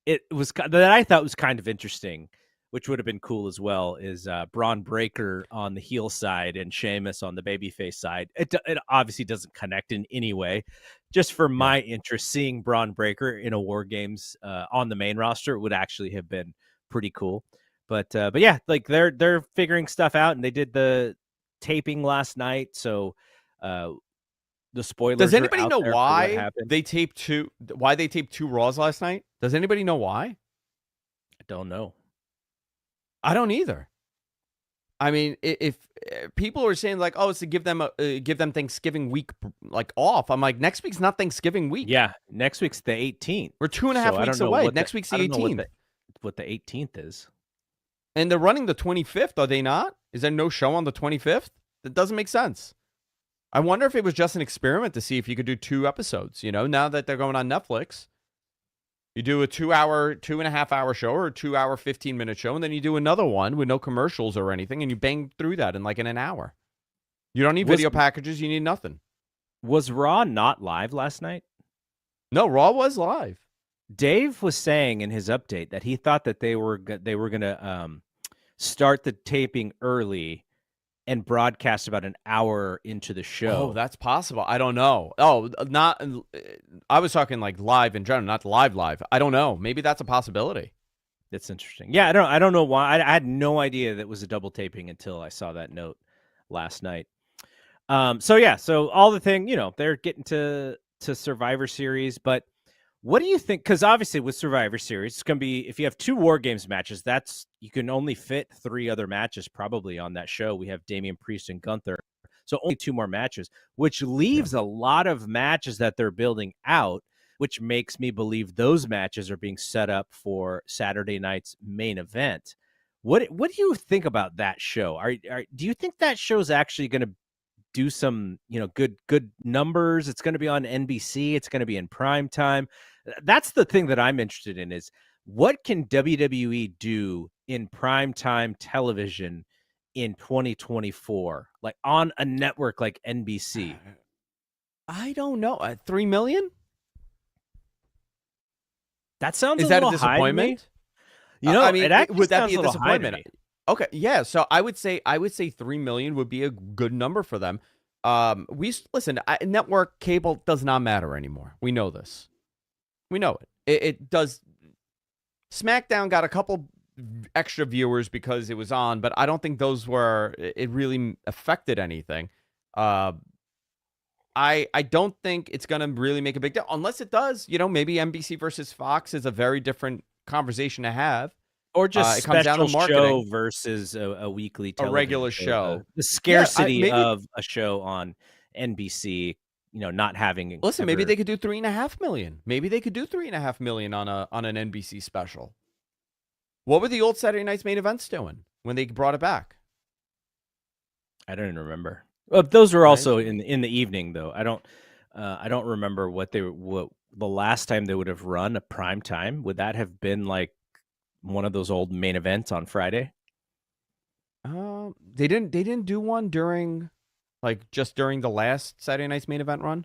that I thought was kind of interesting, which would have been cool as well, is Braun Breaker on the heel side and Sheamus on the babyface side. It obviously doesn't connect in any way. Just for my interest, seeing Braun Breaker in a War Games on the main roster would actually have been pretty cool. But yeah, like they're figuring stuff out, and they did the taping last night, so the spoilers. Does anybody know why they taped two Raws last night? Does anybody know why? I don't know. I don't either. I mean, if people are saying like, "Oh, it's to give them Thanksgiving week like off," I'm like, next week's not Thanksgiving week. Yeah, next week's the 18th. We're 2.5 weeks away. Next week's the 18th. What the 18th is. And they're running the 25th, are they not? Is there no show on the 25th? That doesn't make sense. I wonder if it was just an experiment to see if you could do 2 episodes, now that they're going on Netflix. You do a 2.5 hour show or a 2-hour, 15-minute show, and then you do another one with no commercials or anything, and you bang through that in an hour. You don't need video packages. You need nothing. Was Raw not live last night? No, Raw was live. Dave was saying in his update that he thought that they were going to start the taping early and broadcast about an hour into the show. Oh, that's possible. I don't know. Oh, not. I was talking like live in general, not live. I don't know. Maybe that's a possibility. That's interesting. Yeah, I don't know why. I had no idea that was a double taping until I saw that note last night. So all the thing, they're getting to Survivor Series, but what do you think? Because obviously with Survivor Series, it's going to be, if you have 2 War Games matches, you can only fit 3 other matches probably on that show. We have Damian Priest and Gunther. So only 2 more matches, which leaves a lot of matches that they're building out, which makes me believe those matches are being set up for Saturday night's main event. What do you think about that show? Do you think that show is actually going to do some, good numbers? It's going to be on NBC. It's going to be in prime time. That's the thing that I'm interested in, is what can WWE do in primetime television in 2024, like on a network like NBC? I don't know. 3 million? That sounds a disappointment? I mean, would that be a disappointment? Okay, yeah. So I would say 3 million would be a good number for them. Network cable does not matter anymore. We know this. We know it. It does. SmackDown got a couple extra viewers because it was on, but I don't think it really affected anything. I I don't think it's going to really make a big deal unless it does. Maybe NBC versus Fox is a very different conversation to have. Or just It comes down to special show marketing, versus a weekly a television regular show. show. The Yeah, scarcity maybe. of a show on NBC, not having Listen, maybe ever. they could do 3.5 million. Maybe they could do 3.5 million on an NBC special. What were the old Saturday Night's main events doing when they brought it back? I don't even remember. Well, those were Right? also in the evening, though. I don't remember what the last time they would have run a prime time. Would that have been like one of those old main events on Friday? They didn't do one during, like, just during the last Saturday Night's main event run.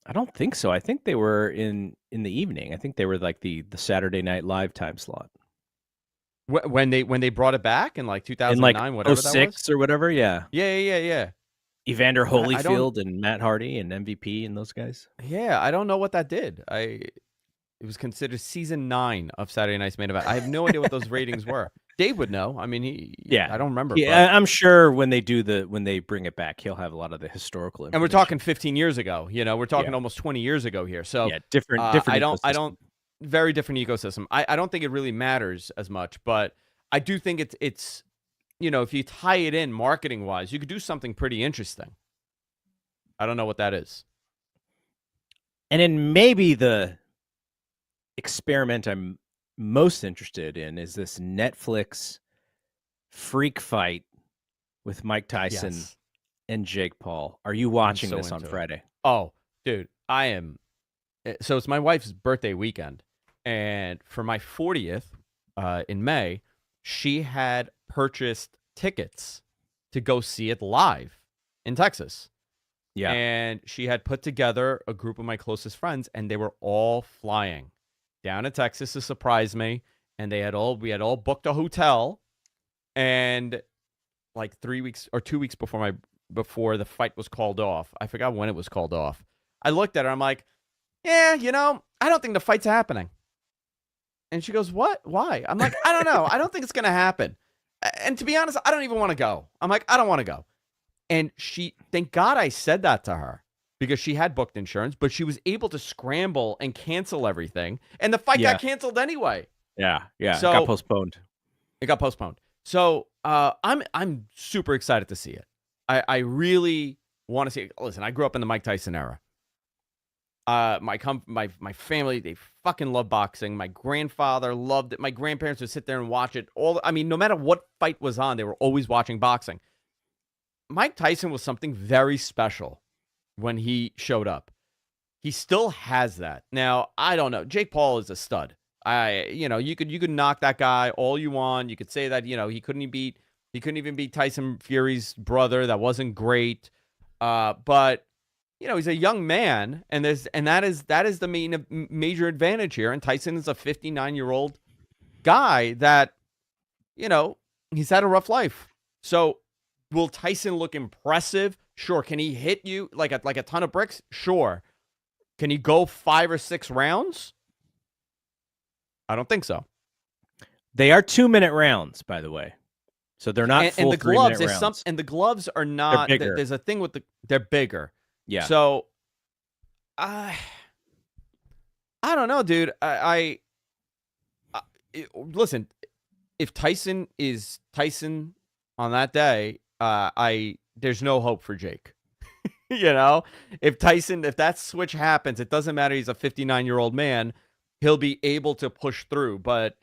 I don't think so. I think they were in the evening. I think they were like the Saturday Night Live time slot When they brought it back in like in like 2009, whatever that was. '06 or whatever. Yeah, Yeah. Evander I don't. Holyfield and Matt Hardy and MVP and those guys. Yeah, I don't know what that did. It was considered season 9 of Saturday Night's main event. I have no idea what those ratings were. Dave would know. I mean, Yeah, I don't remember, but yeah. I'm sure when they bring it back, he'll have a lot of the historical and we're information. talking 15 years ago. We're talking Yeah. almost 20 years ago here. So Yeah, different. I don't ecosystem. very different ecosystem. I don't think it really matters as much, but I do think it's if you tie it in marketing wise, you could do something pretty interesting. I don't know what that is. And then maybe the experiment I'm most interested in is this Netflix freak fight with Mike Tyson Yes. and Jake Paul. Are you I'm watching so this on into it. Friday? Oh, dude, I am. So it's my wife's birthday weekend, and for my 40th in May, she had purchased tickets to go see it live in Texas. Yeah. And she had put together a group of my closest friends, and they were all flying down to Texas to surprise me. And we had all booked a hotel, and like 3 weeks or 2 weeks before the fight was called off, I forgot when it was called off. I looked at her, I'm like, yeah, I don't think the fight's happening. And she goes, what? Why? I'm like, I don't know. I don't think it's gonna happen. And to be honest, I don't even want to go. I'm like, I don't want to go. And thank God I said that to her because she had booked insurance, but she was able to scramble and cancel everything. And the fight Yeah. got canceled anyway. Yeah. So it got postponed. It got postponed. So I'm super excited to see it. I really want to see it. Listen, I grew up in the Mike Tyson era. My family, they fucking love boxing. My grandfather loved it. My grandparents would sit there and watch it. No matter what fight was on, they were always watching boxing. Mike Tyson was something very special when he showed up. He still has that. Now, I don't know. Jake Paul is a stud. You could knock that guy all you want. You could say that, he couldn't even beat Tyson Fury's brother. That wasn't great. But he's a young man, and that is the major advantage here. And Tyson is a 59-year-old guy that, he's had a rough life. So will Tyson look impressive? Sure. Can he hit you like a ton of bricks? Sure. Can he go 5 or 6 rounds? I don't think so. They are 2-minute rounds, by the way. So they're not full and the 3-minute gloves rounds. and the gloves are not. They're bigger. There's a thing with they're bigger. Yeah. So, I don't know, dude. Listen. If Tyson is Tyson on that day, there's no hope for Jake. If that switch happens, it doesn't matter. He's a 59-year-old man. He'll be able to push through. But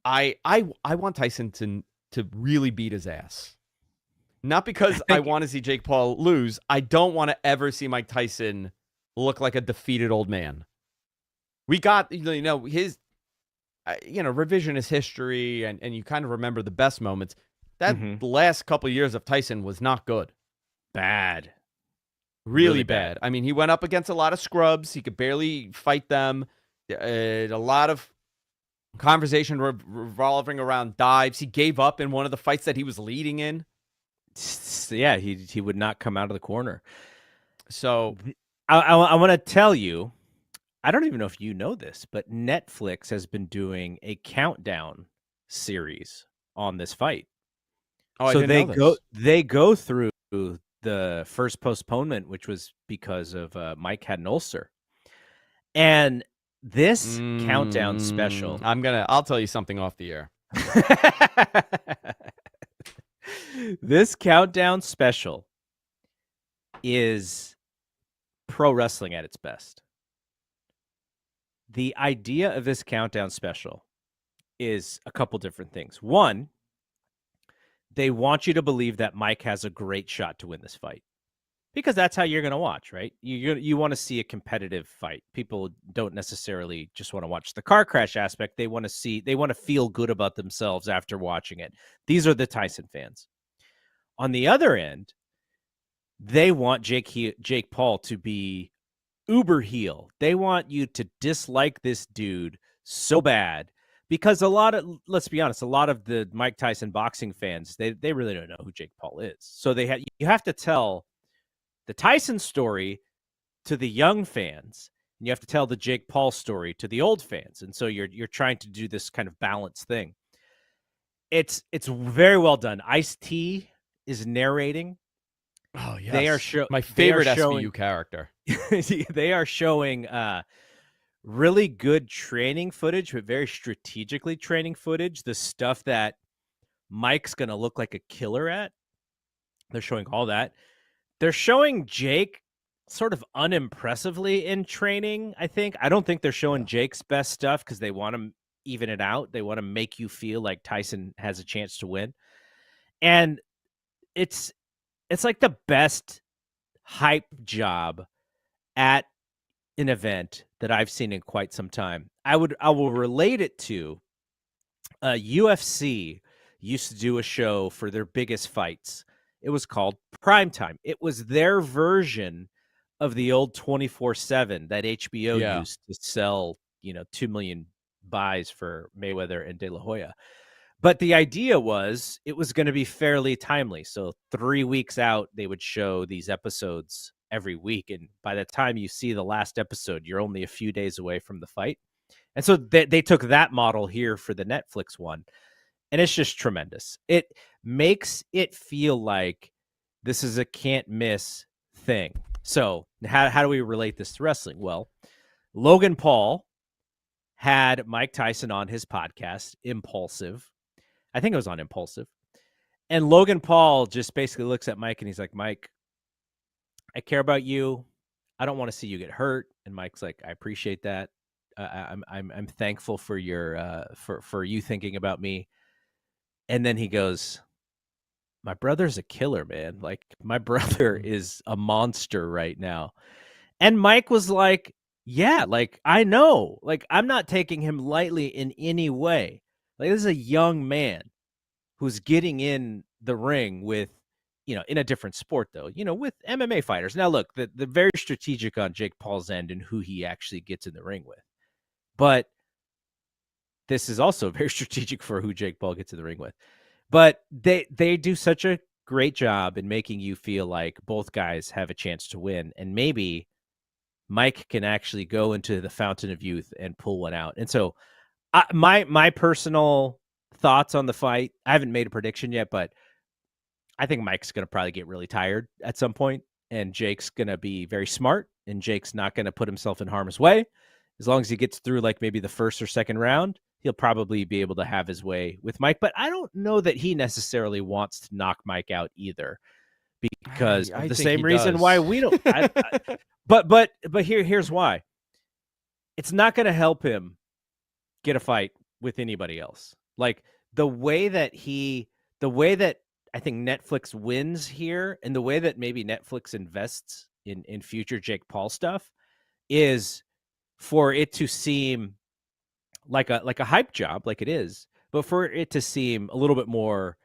I want Tyson to really beat his ass. Not because I want to see Jake Paul lose. I don't want to ever see Mike Tyson look like a defeated old man. We got, his, revisionist history, and you kind of remember the best moments. That last couple of years of Tyson was not good. Bad. Really bad. I mean, he went up against a lot of scrubs. He could barely fight them. A lot of conversation revolving around dives. He gave up in one of the fights that he was leading in. Yeah, he would not come out of the corner. So I want to tell you, I don't even know if you know this, but Netflix has been doing a countdown series on this fight. Oh, so I didn't know this. They go through the first postponement, which was because of Mike had an ulcer. And this countdown special. I'll tell you something off the air. This countdown special is pro wrestling at its best. The idea of this countdown special is a couple different things. One, they want you to believe that Mike has a great shot to win this fight, because that's how you're going to watch, right? You want to see a competitive fight. People don't necessarily just want to watch the car crash aspect. They want to feel good about themselves after watching it. These are the Tyson fans. On the other end, they want Jake Paul to be uber heel. They want you to dislike this dude so bad, because let's be honest, a lot of the Mike Tyson boxing fans, they really don't know who Jake Paul is. So you have to tell the Tyson story to the young fans, and you have to tell the Jake Paul story to the old fans. And so you're trying to do this kind of balanced thing. It's very well done. Ice-T is narrating. Oh, yes. They are my favorite SVU character. They are showing really good training footage, but very strategically training footage. The stuff that Mike's going to look like a killer at. They're showing all that. They're showing Jake sort of unimpressively in training, I think. I don't think they're showing Jake's best stuff because they want to even it out. They want to make you feel like Tyson has a chance to win. And it's like the best hype job at an event that I've seen in quite some time. I will relate it to UFC used to do a show for their biggest fights. It was called Primetime. It was their version of the old 24/7 that HBO used to sell, 2 million buys for Mayweather and De La Hoya. But the idea was it was going to be fairly timely. So 3 weeks out, they would show these episodes every week. And by the time you see the last episode, you're only a few days away from the fight. And so they took that model here for the Netflix one. And it's just tremendous. It makes it feel like this is a can't miss thing. So how do we relate this to wrestling? Well, Logan Paul had Mike Tyson on his podcast, Impulsive. I think it was on Impulsive. And Logan Paul just basically looks at Mike and he's like, Mike, I care about you. I don't want to see you get hurt. And Mike's like, I appreciate that. I'm thankful for your for you thinking about me. And then he goes, my brother's a killer, man. Like, my brother is a monster right now. And Mike was like, yeah, like, I know. Like, I'm not taking him lightly in any way. Like, this is a young man who's getting in the ring with, in a different sport, though, with MMA fighters. Now, look, the very strategic on Jake Paul's end and who he actually gets in the ring with. But this is also very strategic for who Jake Paul gets in the ring with. But they do such a great job in making you feel like both guys have a chance to win. And maybe Mike can actually go into the fountain of youth and pull one out. And so my personal thoughts on the fight, I haven't made a prediction yet, but I think Mike's going to probably get really tired at some point, and Jake's going to be very smart, and Jake's not going to put himself in harm's way. As long as he gets through like maybe the first or second round, he'll probably be able to have his way with Mike. But I don't know that he necessarily wants to knock Mike out either, because of the same reason why we don't. But here's why. It's not going to help him get a fight with anybody else. Like the way that I think Netflix wins here, and the way that maybe Netflix invests in future Jake Paul stuff, is for it to seem like a hype job, like it is, but for it to seem a little bit more,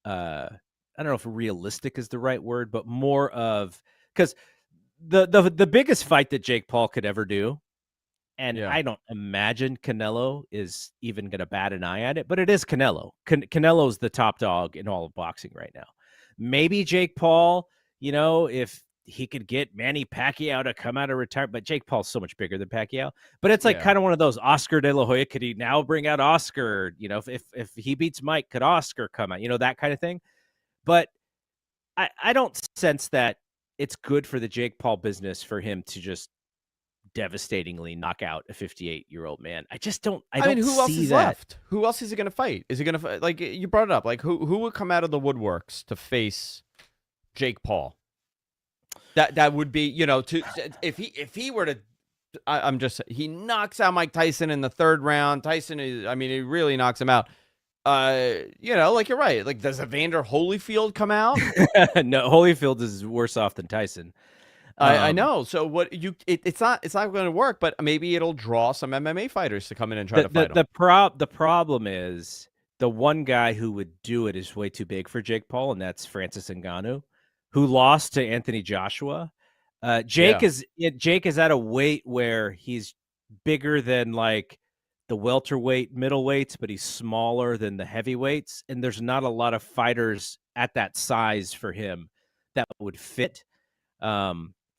I don't know if realistic is the right word, but more of, because the biggest fight that Jake Paul could ever do, and I don't imagine Canelo is even going to bat an eye at it, but it is Canelo. Canelo's the top dog in all of boxing right now. Maybe Jake Paul, if he could get Manny Pacquiao to come out of retirement, but Jake Paul's so much bigger than Pacquiao. But it's like kind of one of those, Oscar De La Hoya, could he now bring out Oscar? If he beats Mike, could Oscar come out? That kind of thing. But I don't sense that it's good for the Jake Paul business for him to just devastatingly knock out a 58-year-old man. I I mean, don't who else see is that. left? Who else is he going to fight? Is he going to like you brought it up? Like who would come out of the woodworks to face Jake Paul? That would be, to if he were to I'm just he knocks out Mike Tyson in the third round. Tyson is, I mean, he really knocks him out. Like you're right. Like, does Evander Holyfield come out? No, Holyfield is worse off than Tyson. I Um, know. So what it's not going to work, but maybe it'll draw some MMA fighters to come in and try the to the fight him. the problem is the one guy who would do it is way too big for Jake Paul, and that's Francis Ngannou, who lost to Anthony Joshua. Jake Yeah. is at a weight where he's bigger than like the welterweight middleweights, but he's smaller than the heavyweights, and there's not a lot of fighters at that size for him that would fit.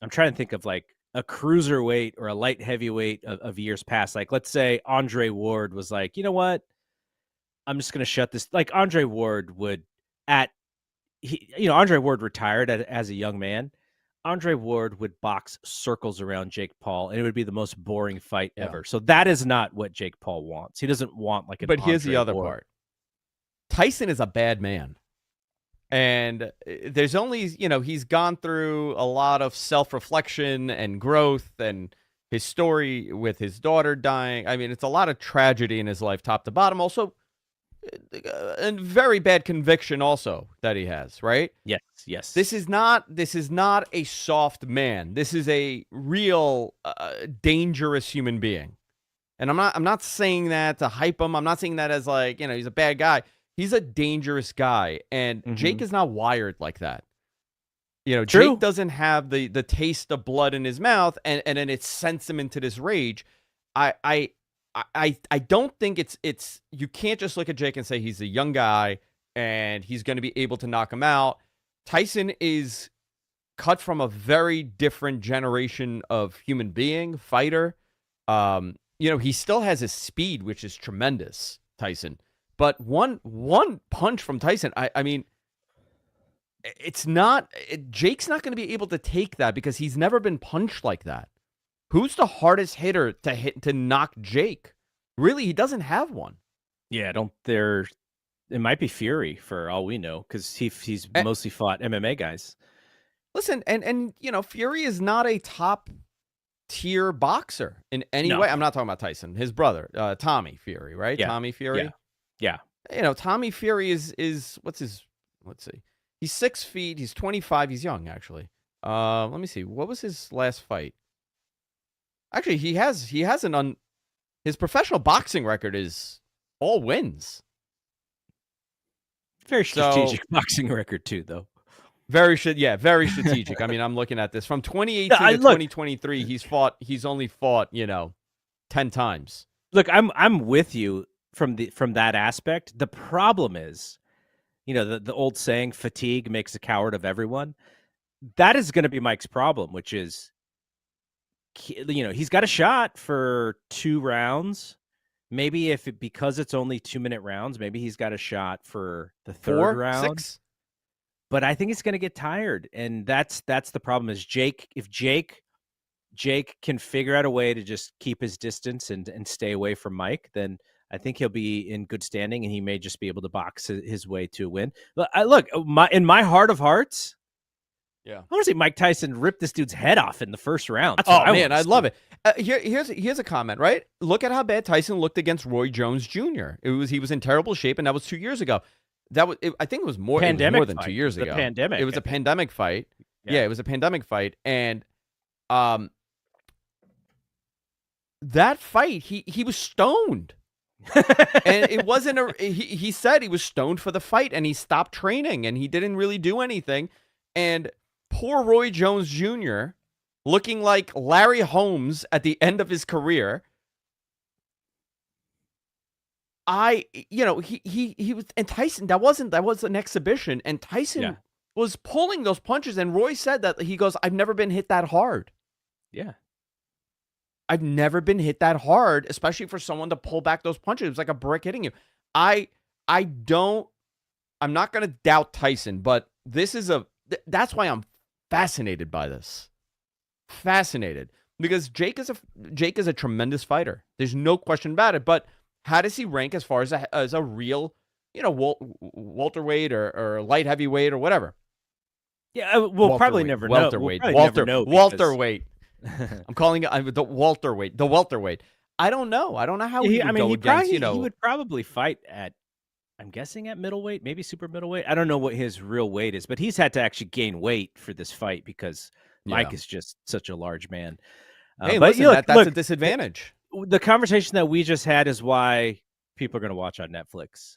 I'm trying to think of like a cruiserweight or a light heavyweight of years past. Like, let's say Andre Ward was like, you know what? I'm just going to shut this. Like, Andre Ward would, Andre Ward retired as a young man. Andre Ward would box circles around Jake Paul, and it would be the most boring fight Yeah. ever. So that is not what Jake Paul wants. He doesn't want like an But here's the Andre other Ward. part. Tyson is a bad man. And there's only, he's gone through a lot of self-reflection and growth, and his story with his daughter dying. I mean, it's a lot of tragedy in his life, top to bottom. Also, and very bad conviction also that he has, right? Yes. This is not a soft man. This is a real dangerous human being. And I'm not saying that to hype him. I'm not saying that as like, he's a bad guy. He's a dangerous guy, and Jake is not wired like that. True. Jake doesn't have the taste of blood in his mouth, and then it sends him into this rage. I don't think it's you can't just look at Jake and say he's a young guy and he's going to be able to knock him out. Tyson is cut from a very different generation of human being, fighter. He still has his speed, which is tremendous, Tyson. But one punch from Tyson, I mean, Jake's not going to be able to take that because he's never been punched like that. Who's the hardest hitter to knock Jake? Really, he doesn't have one. Yeah, it might be Fury for all we know, because he's mostly fought MMA guys. Listen, and Fury is not a top tier boxer in any way. I'm not talking about Tyson, his brother, Tommy Fury, right? Yeah. Tommy Fury. Yeah. Tommy Fury is let's see. He's 6 feet. He's 25. He's young, actually. Let me see. What was his last fight? Actually, his professional boxing record is all wins. Very strategic boxing record too, though. Very strategic. I mean, I'm looking at this from 2018 to 2023. He's only fought 10 times. Look, I'm with you from that aspect. The problem is, the old saying, fatigue makes a coward of everyone. That is going to be Mike's problem, which is, he's got a shot for 2 rounds. Maybe because it's only 2-minute rounds, maybe he's got a shot for the 3rd round. 6? But I think it's going to get tired, and that's the problem. Is if Jake can figure out a way to just keep his distance and stay away from Mike, then I think he'll be in good standing, and he may just be able to box his way to a win. Look, in my heart of hearts, yeah, I want to see Mike Tyson rip this dude's head off in the first round. I love it. Here's a comment, right? Look at how bad Tyson looked against Roy Jones Jr. He was in terrible shape, and that was 2 years ago. I think it was more than 2 years ago. Pandemic. It was a pandemic fight. Yeah, it was a pandemic fight, and that fight he was stoned. And it wasn't he said he was stoned for the fight, and he stopped training, and he didn't really do anything. And poor Roy Jones Jr., looking like Larry Holmes at the end of his career. He was, and Tyson, that was an exhibition, and Tyson was pulling those punches, and Roy said that he goes, I've never been hit that hard. Yeah. I've never been hit that hard, especially for someone to pull back those punches. It was like a brick hitting you. I'm not going to doubt Tyson, but this is that's why I'm fascinated by this. Fascinated because Jake is a tremendous fighter. There's no question about it. But how does he rank as far as a real, welterweight or light heavyweight or whatever? Yeah, we'll probably never know. Welterweight. We'll never know Welterweight. I'm calling it the welterweight. The welterweight. I don't know. I don't know how he would go against. He would probably fight at, I'm guessing, at middleweight, maybe super middleweight. I don't know what his real weight is, but he's had to actually gain weight for this fight because Mike is just such a large man. Hey, but listen, look, that's a disadvantage. The conversation that we just had is why people are going to watch on Netflix.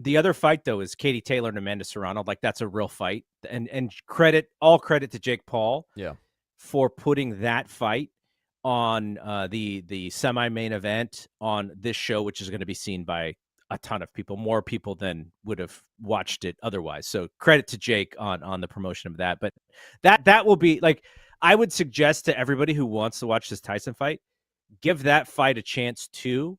The other fight, though, is Katie Taylor and Amanda Serrano. Like, that's a real fight. And all credit to Jake Paul for putting that fight on the semi-main event on this show, which is going to be seen by a ton of people, more people than would have watched it otherwise. So credit to Jake on the promotion of that. But that will be, like, I would suggest to everybody who wants to watch this Tyson fight, give that fight a chance too,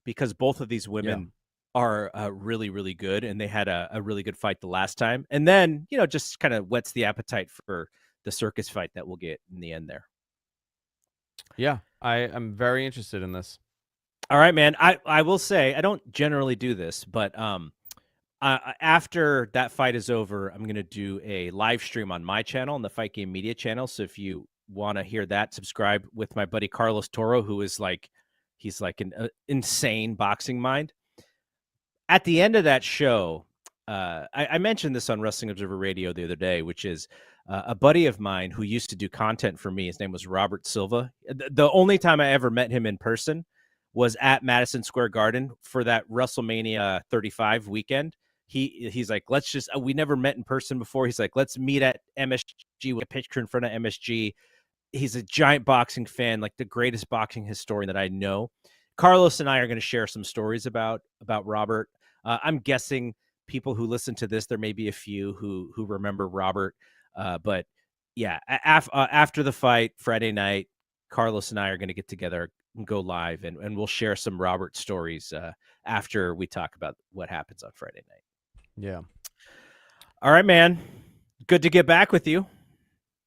because both of these women are really, really good, and they had a really good fight the last time. And then, just kind of whets the appetite for the circus fight that we'll get in the end there. Yeah, I am very interested in this. All right, man. I will say, I don't generally do this, but after that fight is over, I'm going to do a live stream on my channel, on the Fight Game Media channel. So if you want to hear that, subscribe with my buddy Carlos Toro, who is he's like an insane boxing mind. At the end of that show, I mentioned this on Wrestling Observer Radio the other day, which is a buddy of mine who used to do content for me. His name was Robert Silva. The only time I ever met him in person was at Madison Square Garden for that WrestleMania 35 weekend. He's like, we never met in person before. He's like, let's meet at MSG with a picture in front of MSG. He's a giant boxing fan, like the greatest boxing historian that I know. Carlos and I are going to share some stories about Robert. I'm guessing people who listen to this, there may be a few who remember Robert. But yeah, after the fight Friday night, Carlos and I are going to get together and go live, and we'll share some Robert stories after we talk about what happens on Friday night. Yeah. All right, man. Good to get back with you.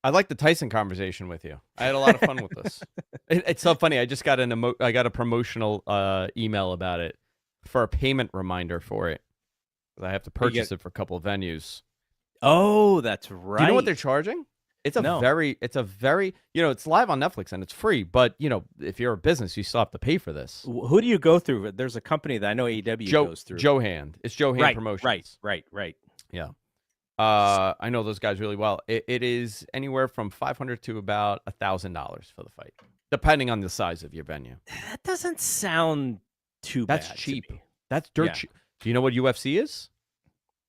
I like the Tyson conversation with you. I had a lot of fun with this. It's so funny. I just got I got a promotional email about it for a payment reminder for it. I have to purchase it for a couple of venues. Oh, that's right. Do you know what they're charging? It's a very, it's live on Netflix and it's free. But, if you're a business, you still have to pay for this. Who do you go through? There's a company that I know AEW goes through. Joe Hand. It's Joe Hand Promotions. Right. Yeah. I know those guys really well. It is anywhere from $500 to about $1,000 for the fight, depending on the size of your venue. That doesn't sound too bad. That's cheap. That's dirt cheap. Do you know what UFC is?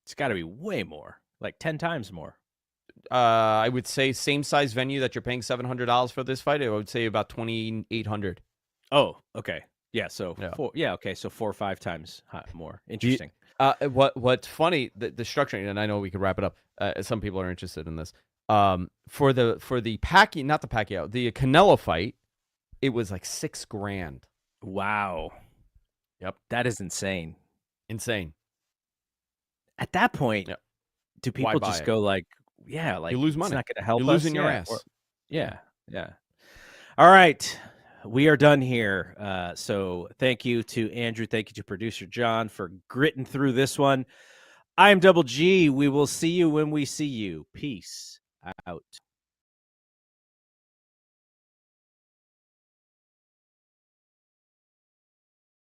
It's got to be way more, like 10 times more. I would say same size venue that you're paying $700 for this fight. I would say about $2,800. Oh, okay. Yeah. So okay. So 4 or 5 times more. Interesting. What's funny, the structuring, and I know we could wrap it up. Some people are interested in this. For the Pacquiao, not the Pacquiao, the Canelo fight, it was like $6,000. Wow. Yep. That is insane. Insane. At that point, do people just go like, you lose money. It's not going to help You're us. losing your ass. Yeah. All right. We are done here. So thank you to Andrew. Thank you to producer John for gritting through this one. I'm Double G. We will see you when we see you. Peace out.